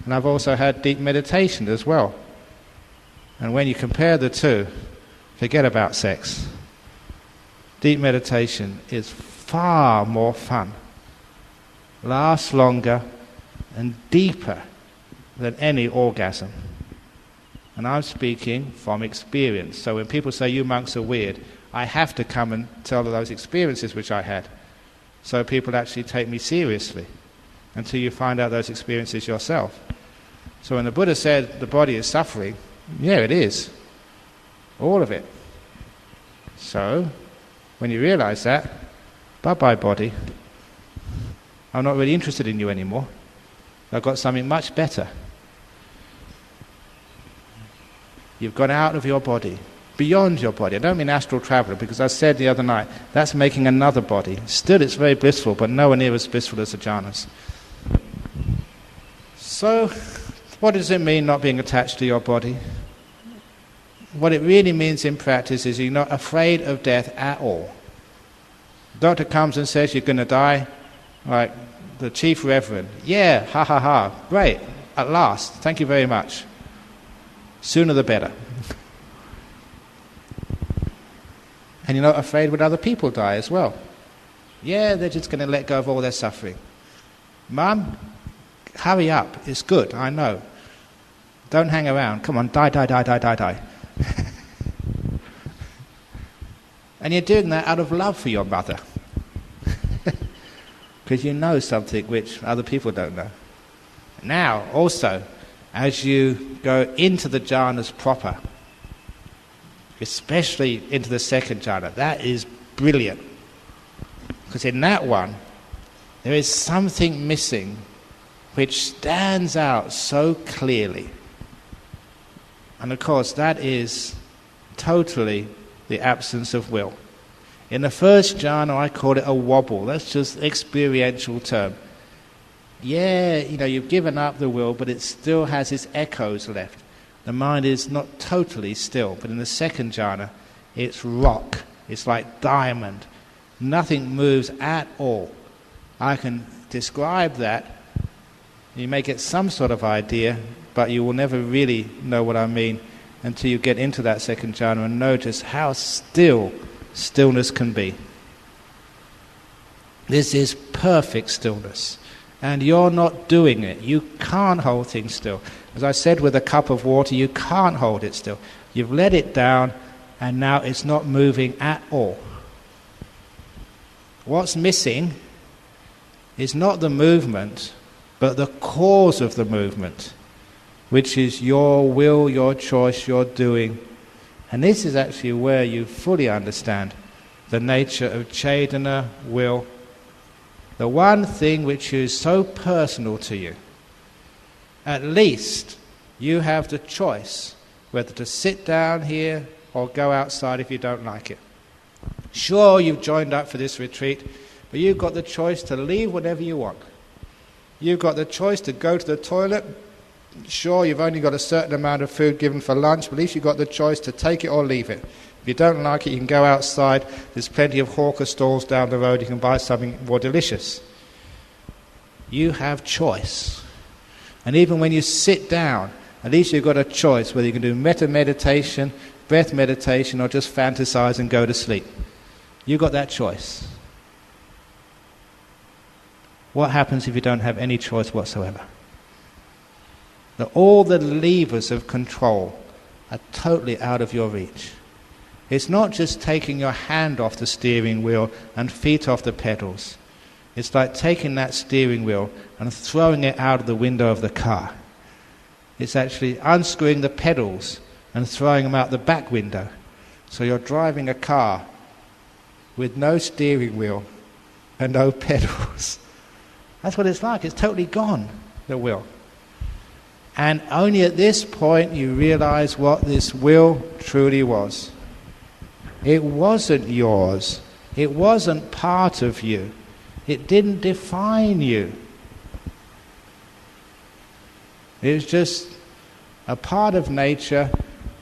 And I've also had deep meditation as well. And when you compare the two, forget about sex. Deep meditation is far more fun, lasts longer and deeper than any orgasm. And I'm speaking from experience. So when people say you monks are weird, I have to come and tell those experiences which I had. So people actually take me seriously until you find out those experiences yourself. So when the Buddha said the body is suffering, yeah, it is. All of it. So when you realize that, bye-bye body. I'm not really interested in you anymore. I've got something much better. You've gone out of your body, beyond your body. I don't mean astral traveler, because I said the other night, that's making another body. Still it's very blissful, but nowhere near as blissful as the jhanas. So, what does it mean not being attached to your body? What it really means in practice is you're not afraid of death at all. Doctor comes and says you're going to die, like the chief reverend. Yeah, ha ha ha, great, at last, thank you very much. Sooner the better. And you're not afraid when other people die as well. Yeah, they're just going to let go of all their suffering. Mum, hurry up, it's good, I know. Don't hang around, come on, die, die, die, die, die, die. And you're doing that out of love for your mother. Because you know something which other people don't know. Now, also, as you go into the jhanas proper, especially into the second jhana, that is brilliant. Because in that one, there is something missing which stands out so clearly. And of course, that is totally the absence of will. In the first jhana, I call it a wobble. That's just experiential term. Yeah, you've given up the will, but it still has its echoes left. The mind is not totally still, but in the second jhana, it's rock. It's like diamond. Nothing moves at all. I can describe that. You may get some sort of idea, but you will never really know what I mean until you get into that second jhana and notice how still stillness can be. This is perfect stillness. And you're not doing it. You can't hold things still. As I said with a cup of water, you can't hold it still. You've let it down, and now it's not moving at all. What's missing is not the movement, but the cause of the movement, which is your will, your choice, your doing. And this is actually where you fully understand the nature of Chaitanya, will, the one thing which is so personal to you. At least you have the choice whether to sit down here or go outside if you don't like it. Sure, you've joined up for this retreat, but you've got the choice to leave whenever you want. You've got the choice to go to the toilet. Sure, you've only got a certain amount of food given for lunch, but at least you've got the choice to take it or leave it. If you don't like it, you can go outside. There's plenty of hawker stalls down the road. You can buy something more delicious. You have choice. And even when you sit down, at least you've got a choice whether you can do metta meditation, breath meditation, or just fantasize and go to sleep. You've got that choice. What happens if you don't have any choice whatsoever? That all the levers of control are totally out of your reach. It's not just taking your hand off the steering wheel and feet off the pedals. It's like taking that steering wheel and throwing it out of the window of the car. It's actually unscrewing the pedals and throwing them out the back window. So you're driving a car with no steering wheel and no pedals. That's what it's like. It's totally gone, the will. And only at this point you realize what this will truly was. It wasn't yours. It wasn't part of you. It didn't define you. It was just a part of nature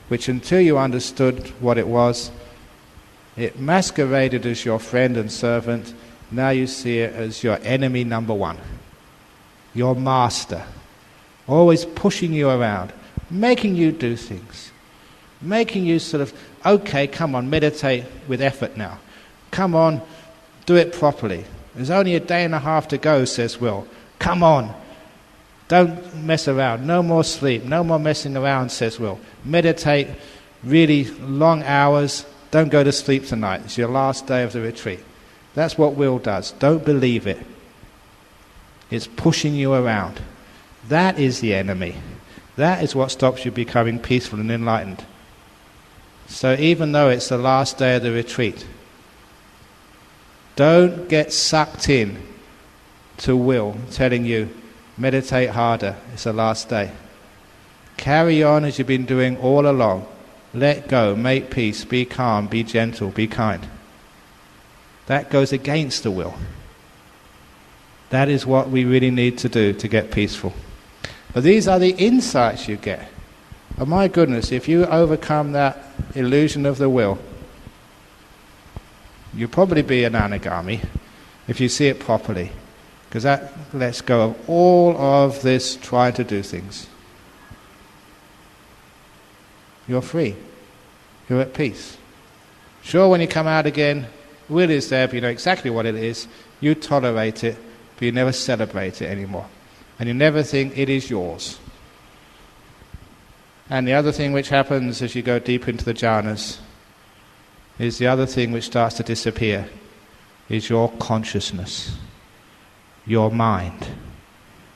which, until you understood what it was, it masqueraded as your friend and servant. Now you see it as your enemy number one, your master, always pushing you around, making you do things, making you sort of, okay, come on, meditate with effort now. Come on, do it properly. There's only a day and a half to go, says Will. Come on, don't mess around. No more sleep, no more messing around, says Will. Meditate really long hours. Don't go to sleep tonight. It's your last day of the retreat. That's what will does. Don't believe it. It's pushing you around. That is the enemy. That is what stops you becoming peaceful and enlightened. So even though it's the last day of the retreat, don't get sucked in to will telling you, meditate harder, it's the last day. Carry on as you've been doing all along. Let go, make peace, be calm, be gentle, be kind. That goes against the will. That is what we really need to do to get peaceful. But these are the insights you get. Oh my goodness, if you overcome that illusion of the will, you'll probably be an anagami if you see it properly. Because that lets go of all of this trying to do things. You're free. You're at peace. Sure, when you come out again, will is there, but you know exactly what it is. You tolerate it, but you never celebrate it anymore. And you never think it is yours. And the other thing which happens as you go deep into the jhanas is the other thing which starts to disappear is your consciousness. Your mind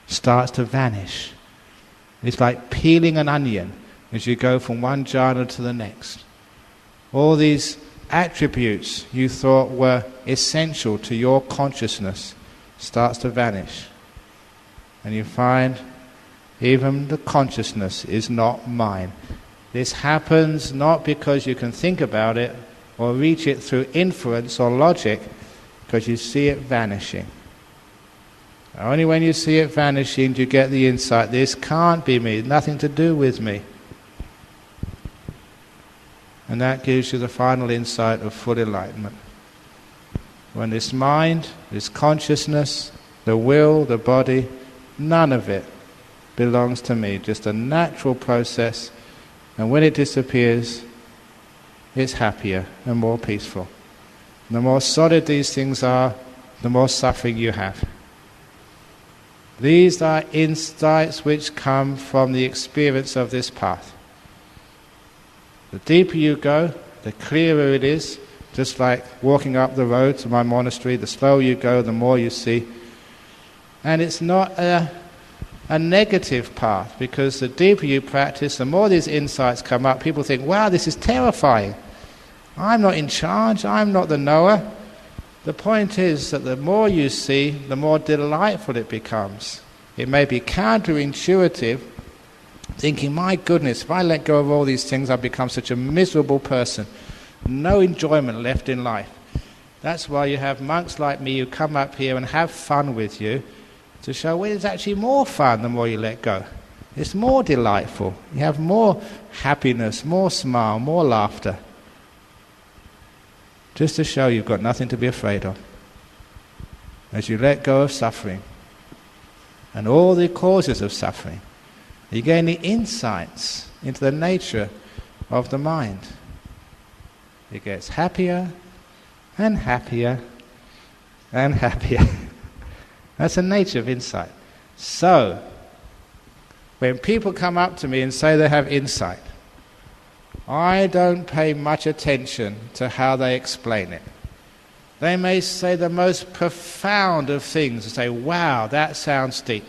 starts to vanish. It's like peeling an onion as you go from one jhana to the next. All these attributes you thought were essential to your consciousness starts to vanish. And you find even the consciousness is not mine. This happens not because you can think about it or reach it through inference or logic, because you see it vanishing. Only when you see it vanishing do you get the insight, this can't be me, nothing to do with me. And that gives you the final insight of full enlightenment. When this mind, this consciousness, the will, the body, none of it belongs to me, just a natural process, and when it disappears, it's happier and more peaceful. The more solid these things are, the more suffering you have. These are insights which come from the experience of this path. The deeper you go, the clearer it is, just like walking up the road to my monastery, the slower you go, the more you see. And it's not a negative path, because the deeper you practice, the more these insights come up. People think, wow, this is terrifying. I'm not in charge, I'm not the knower. The point is that the more you see, the more delightful it becomes. It may be counterintuitive, thinking, my goodness, if I let go of all these things, I've become such a miserable person. No enjoyment left in life. That's why you have monks like me who come up here and have fun with you, to show, well, it's actually more fun the more you let go. It's more delightful. You have more happiness, more smile, more laughter. Just to show you've got nothing to be afraid of. As you let go of suffering and all the causes of suffering, you gain the insights into the nature of the mind. It gets happier and happier and happier. That's the nature of insight. So, when people come up to me and say they have insight, I don't pay much attention to how they explain it. They may say the most profound of things and say, wow, that sounds deep.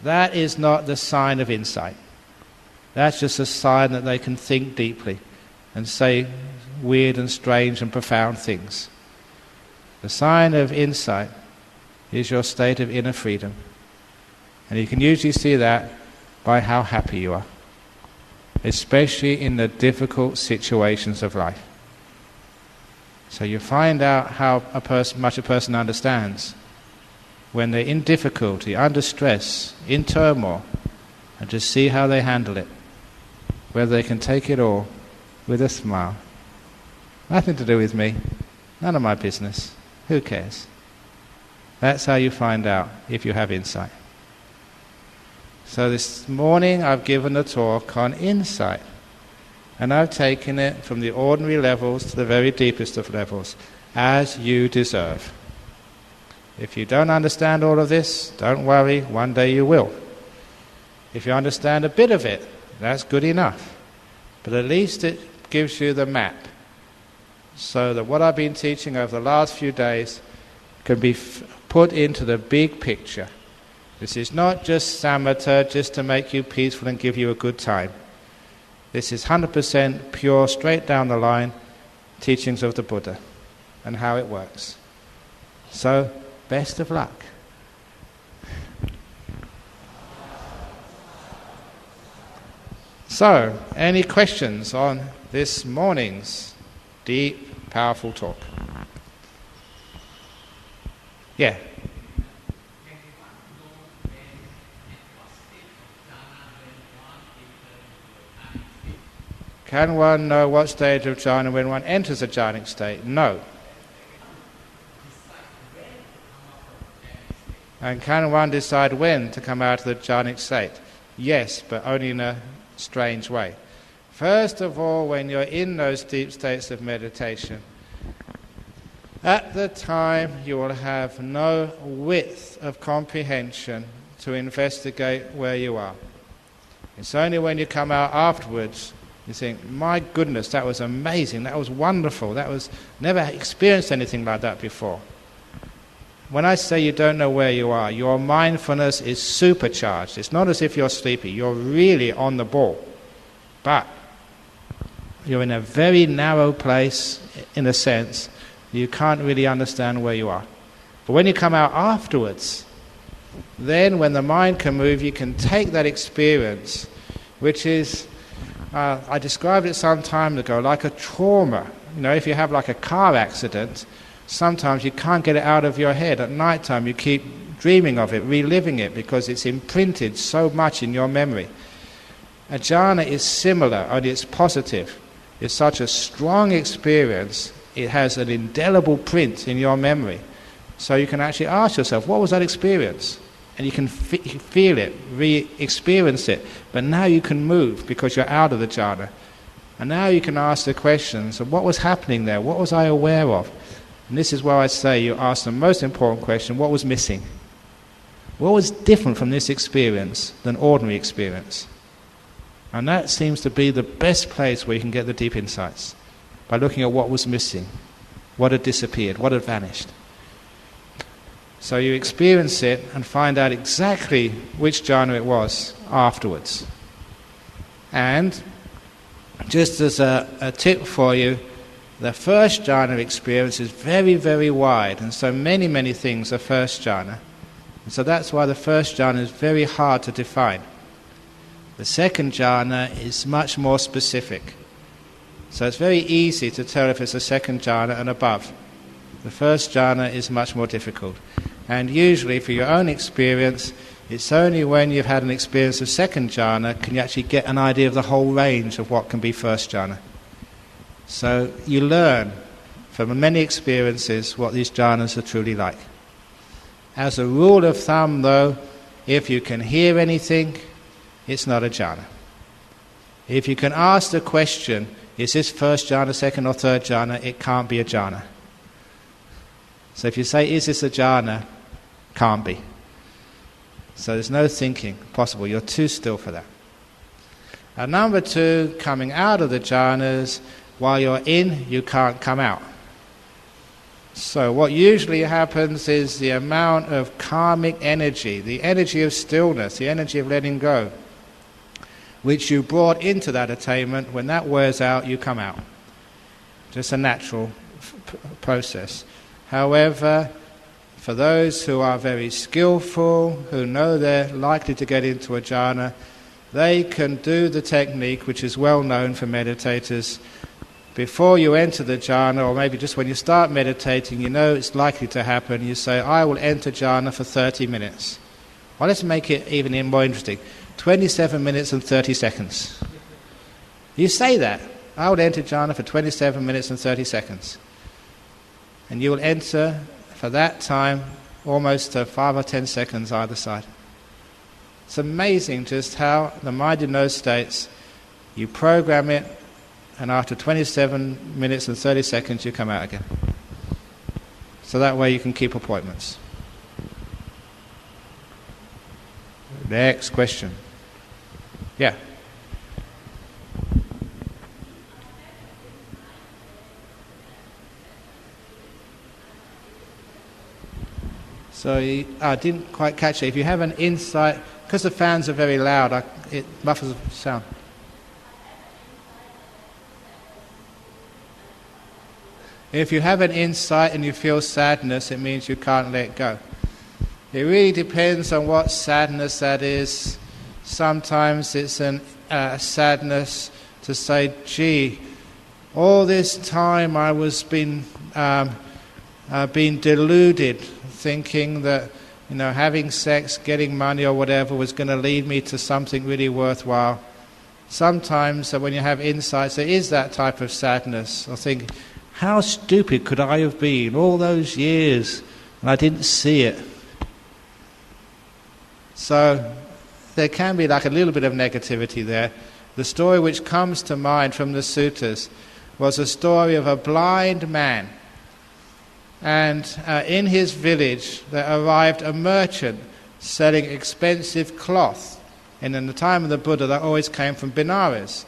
That is not the sign of insight. That's just a sign that they can think deeply and say weird and strange and profound things. The sign of insight is your state of inner freedom. And you can usually see that by how happy you are, especially in the difficult situations of life. So you find out how much a person understands when they're in difficulty, under stress, in turmoil, and just see how they handle it. Whether they can take it all with a smile. Nothing to do with me, none of my business, who cares? That's how you find out if you have insight. So this morning I've given a talk on insight. And I've taken it from the ordinary levels to the very deepest of levels, as you deserve. If you don't understand all of this, don't worry, one day you will. If you understand a bit of it, that's good enough. But at least it gives you the map, so that what I've been teaching over the last few days can be put into the big picture. This is not just samatha, just to make you peaceful and give you a good time. This is 100% pure, straight down the line, teachings of the Buddha and how it works. So, best of luck. So, any questions on this morning's deep, powerful talk? Yeah. Can one know what stage of jhana when one enters a jhanic state? No. And can one decide when to come out of the jhanic state? Yes, but only in a strange way. First of all, when you're in those deep states of meditation, at the time you will have no width of comprehension to investigate where you are. It's only when you come out afterwards you think, my goodness, that was amazing, that was wonderful, that was never experienced anything like that before. When I say you don't know where you are, your mindfulness is supercharged. It's not as if you're sleepy, you're really on the ball. But you're in a very narrow place, in a sense, you can't really understand where you are. But when you come out afterwards, then when the mind can move, you can take that experience, which is, I described it some time ago, like a trauma. You know, if you have like a car accident, sometimes you can't get it out of your head. At night time you keep dreaming of it, reliving it, because it's imprinted so much in your memory. A jhana is similar, only it's positive. It's such a strong experience, it has an indelible print in your memory. So you can actually ask yourself, what was that experience? And you can feel it, re-experience it. But now you can move because you're out of the jhana. And now you can ask the questions of what was happening there, what was I aware of? And this is why I say you ask the most important question, what was missing? What was different from this experience than ordinary experience? And that seems to be the best place where you can get the deep insights, by looking at what was missing, what had disappeared, what had vanished. So you experience it and find out exactly which jhana it was afterwards. And just as a tip for you, the first jhana experience is very, very wide, and so many, many things are first jhana. And so that's why the first jhana is very hard to define. The second jhana is much more specific. So it's very easy to tell if it's a second jhana and above. The first jhana is much more difficult. And usually, for your own experience, it's only when you've had an experience of second jhana can you actually get an idea of the whole range of what can be first jhana. So you learn from many experiences what these jhanas are truly like. As a rule of thumb, though, if you can hear anything, it's not a jhana. If you can ask the question, is this first jhana, second or third jhana, it can't be a jhana. So if you say, is this a jhana? Can't be. So there's no thinking possible. You're too still for that. And number two, coming out of the jhanas, while you're in, you can't come out. So what usually happens is the amount of karmic energy, the energy of stillness, the energy of letting go, which you brought into that attainment, when that wears out, you come out. Just a natural process. However, for those who are very skillful, who know they're likely to get into a jhana, they can do the technique which is well known for meditators. Before you enter the jhana, or maybe just when you start meditating, you know it's likely to happen, you say, I will enter jhana for 30 minutes. Well, let's make it even more interesting. 27 minutes and 30 seconds. You say that. I will enter jhana for 27 minutes and 30 seconds. And you will enter, for that time, almost 5 or 10 seconds either side. It's amazing just how the mind in those states, you program it, and after 27 minutes and 30 seconds you come out again. So that way you can keep appointments. Next question. Yeah. So I didn't quite catch it. If you have an insight, because the fans are very loud, it muffles the sound. If you have an insight and you feel sadness, it means you can't let go. It really depends on what sadness that is. Sometimes it's a sadness to say, gee, all this time I was being deluded, thinking that having sex, getting money or whatever was going to lead me to something really worthwhile. Sometimes when you have insights, there is that type of sadness. I think, how stupid could I have been all those years and I didn't see it? So there can be like a little bit of negativity there. The story which comes to mind from the suttas was a story of a blind man. And in his village there arrived a merchant selling expensive cloth. And in the time of the Buddha that always came from Benares.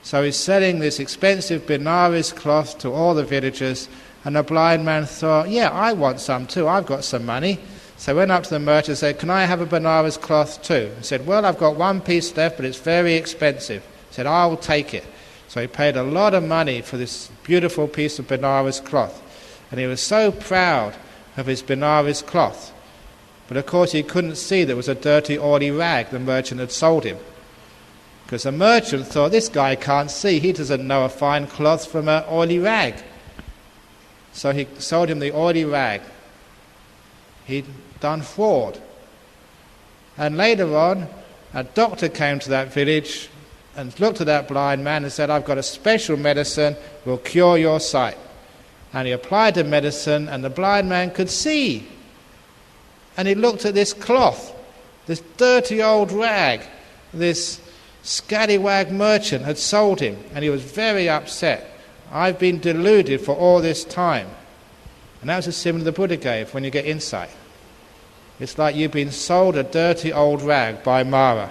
So he's selling this expensive Benares cloth to all the villagers, and the blind man thought, yeah, I want some too, I've got some money. So he went up to the merchant and said, can I have a Benares cloth too? He said, well, I've got one piece left, but it's very expensive. He said, I will take it. So he paid a lot of money for this beautiful piece of Benares cloth. And he was so proud of his Benares cloth. But of course he couldn't see there was a dirty, oily rag the merchant had sold him. Because the merchant thought, this guy can't see, he doesn't know a fine cloth from an oily rag. So he sold him the oily rag. He'd done fraud. And later on, a doctor came to that village and looked at that blind man and said, I've got a special medicine, will cure your sight. And he applied the medicine and the blind man could see. And he looked at this cloth, this dirty old rag, this scallywag merchant had sold him, and he was very upset. I've been deluded for all this time. And that was a symbol the Buddha gave when you get insight. It's like you've been sold a dirty old rag by Mara.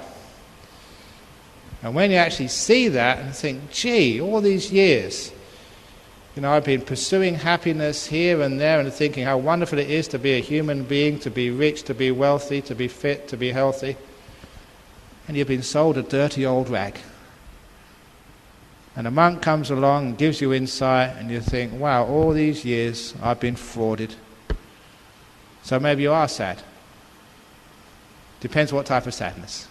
And when you actually see that and think, gee, all these years, I've been pursuing happiness here and there and thinking how wonderful it is to be a human being, to be rich, to be wealthy, to be fit, to be healthy. And you've been sold a dirty old rag. And a monk comes along and gives you insight and you think, wow, all these years I've been frauded. So maybe you are sad. Depends what type of sadness.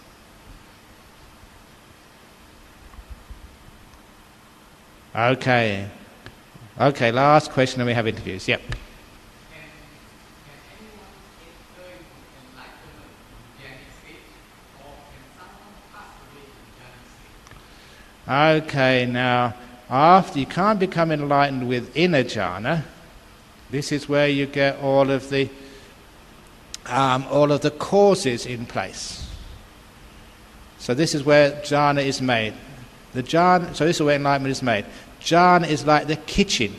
Okay, last question and we have interviews. Yep. Okay, now, after you can't become enlightened within a jhana, this is where you get all of the causes in place. So this is where jhana is made. So this is where enlightenment is made. Jhana is like the kitchen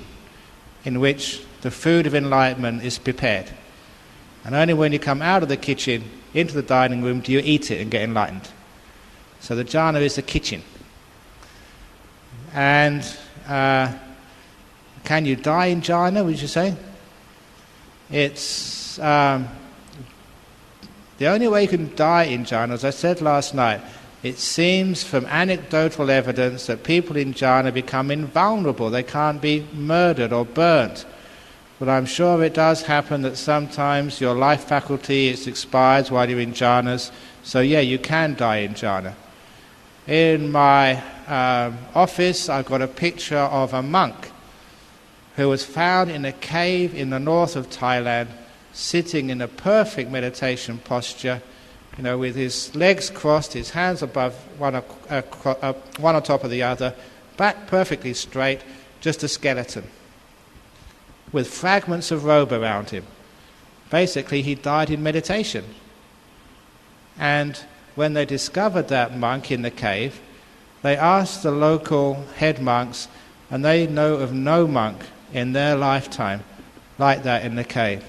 in which the food of enlightenment is prepared. And only when you come out of the kitchen into the dining room do you eat it and get enlightened. So the jhana is the kitchen. And can you die in jhana, would you say? It's the only way you can die in jhana, as I said last night, it seems from anecdotal evidence that people in jhana become invulnerable. They can't be murdered or burnt. But I'm sure it does happen that sometimes your life faculty is expired while you're in jhanas. So yeah, you can die in jhana. In my office, I've got a picture of a monk who was found in a cave in the north of Thailand, sitting in a perfect meditation posture, with his legs crossed, his hands above one on top of the other, back perfectly straight, just a skeleton, with fragments of robe around him. Basically, he died in meditation. And when they discovered that monk in the cave, they asked the local head monks, and they know of no monk in their lifetime like that in the cave.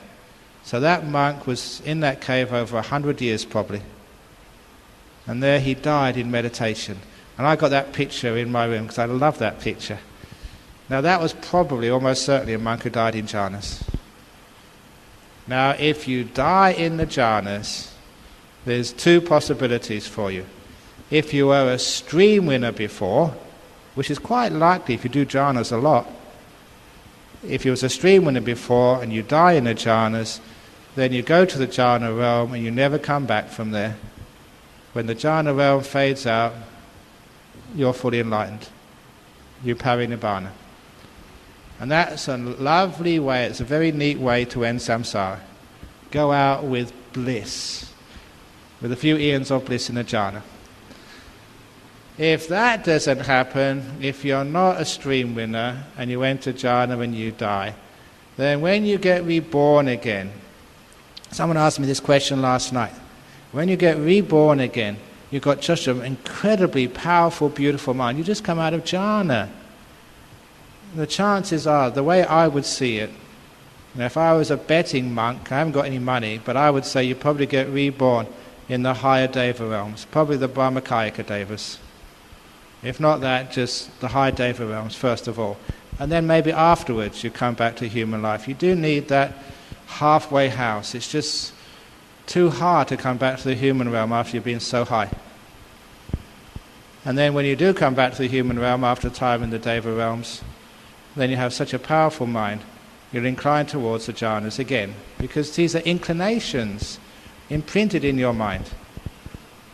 So that monk was in that cave over 100 years probably. And there he died in meditation. And I got that picture in my room because I love that picture. Now that was probably, almost certainly, a monk who died in jhanas. Now if you die in the jhanas, there's two possibilities for you. If you were a stream winner before, which is quite likely if you do jhanas a lot, if you was a stream winner before and you die in the jhanas, then you go to the jhana realm and you never come back from there. When the jhana realm fades out, you're fully enlightened. You parinibbana. And that's a lovely way, it's a very neat way to end samsara. Go out with bliss, with a few eons of bliss in the jhana. If that doesn't happen, if you're not a stream winner and you enter jhana and you die, then when you get reborn again, someone asked me this question last night. When you get reborn again, you've got just an incredibly powerful, beautiful mind. You just come out of jhana. The chances are, the way I would see it, if I was a betting monk, I haven't got any money, but I would say you probably get reborn in the higher deva realms, probably the Brahmakayika devas. If not that, just the high deva realms first of all. And then maybe afterwards you come back to human life. You do need that halfway house. It's just too hard to come back to the human realm after you've been so high. And then when you do come back to the human realm after time in the deva realms, then you have such a powerful mind, you're inclined towards the jhanas again, because these are inclinations imprinted in your mind.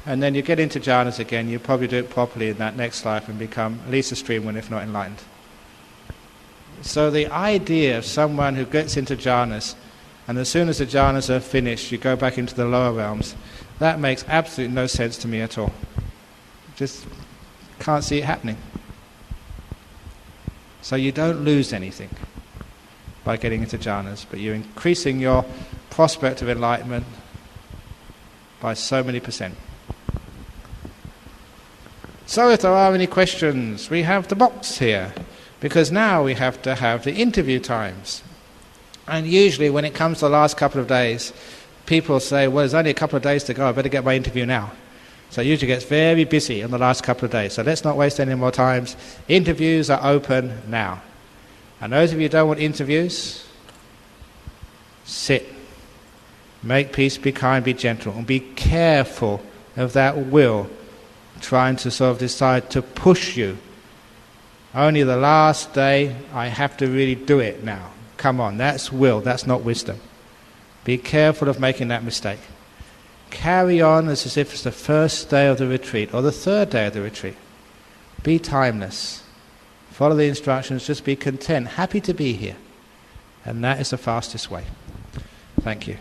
And then you get into jhanas again, you probably do it properly in that next life and become at least a stream winner, if not enlightened. So the idea of someone who gets into jhanas, and as soon as the jhanas are finished, you go back into the lower realms, that makes absolutely no sense to me at all. Just can't see it happening. So you don't lose anything by getting into jhanas, but you're increasing your prospect of enlightenment by so many %. So if there are any questions, we have the box here, because now we have to have the interview times. And usually when it comes to the last couple of days, people say, well, there's only a couple of days to go, I better get my interview now. So it usually gets very busy in the last couple of days. So let's not waste any more time. Interviews are open now. And those of you who don't want interviews, sit. Make peace, be kind, be gentle. And be careful of that will trying to sort of decide to push you. Only the last day, I have to really do it now. Come on, that's will, that's not wisdom. Be careful of making that mistake. Carry on as if it's the first day of the retreat or the third day of the retreat. Be timeless. Follow the instructions, just be content, happy to be here. And that is the fastest way. Thank you.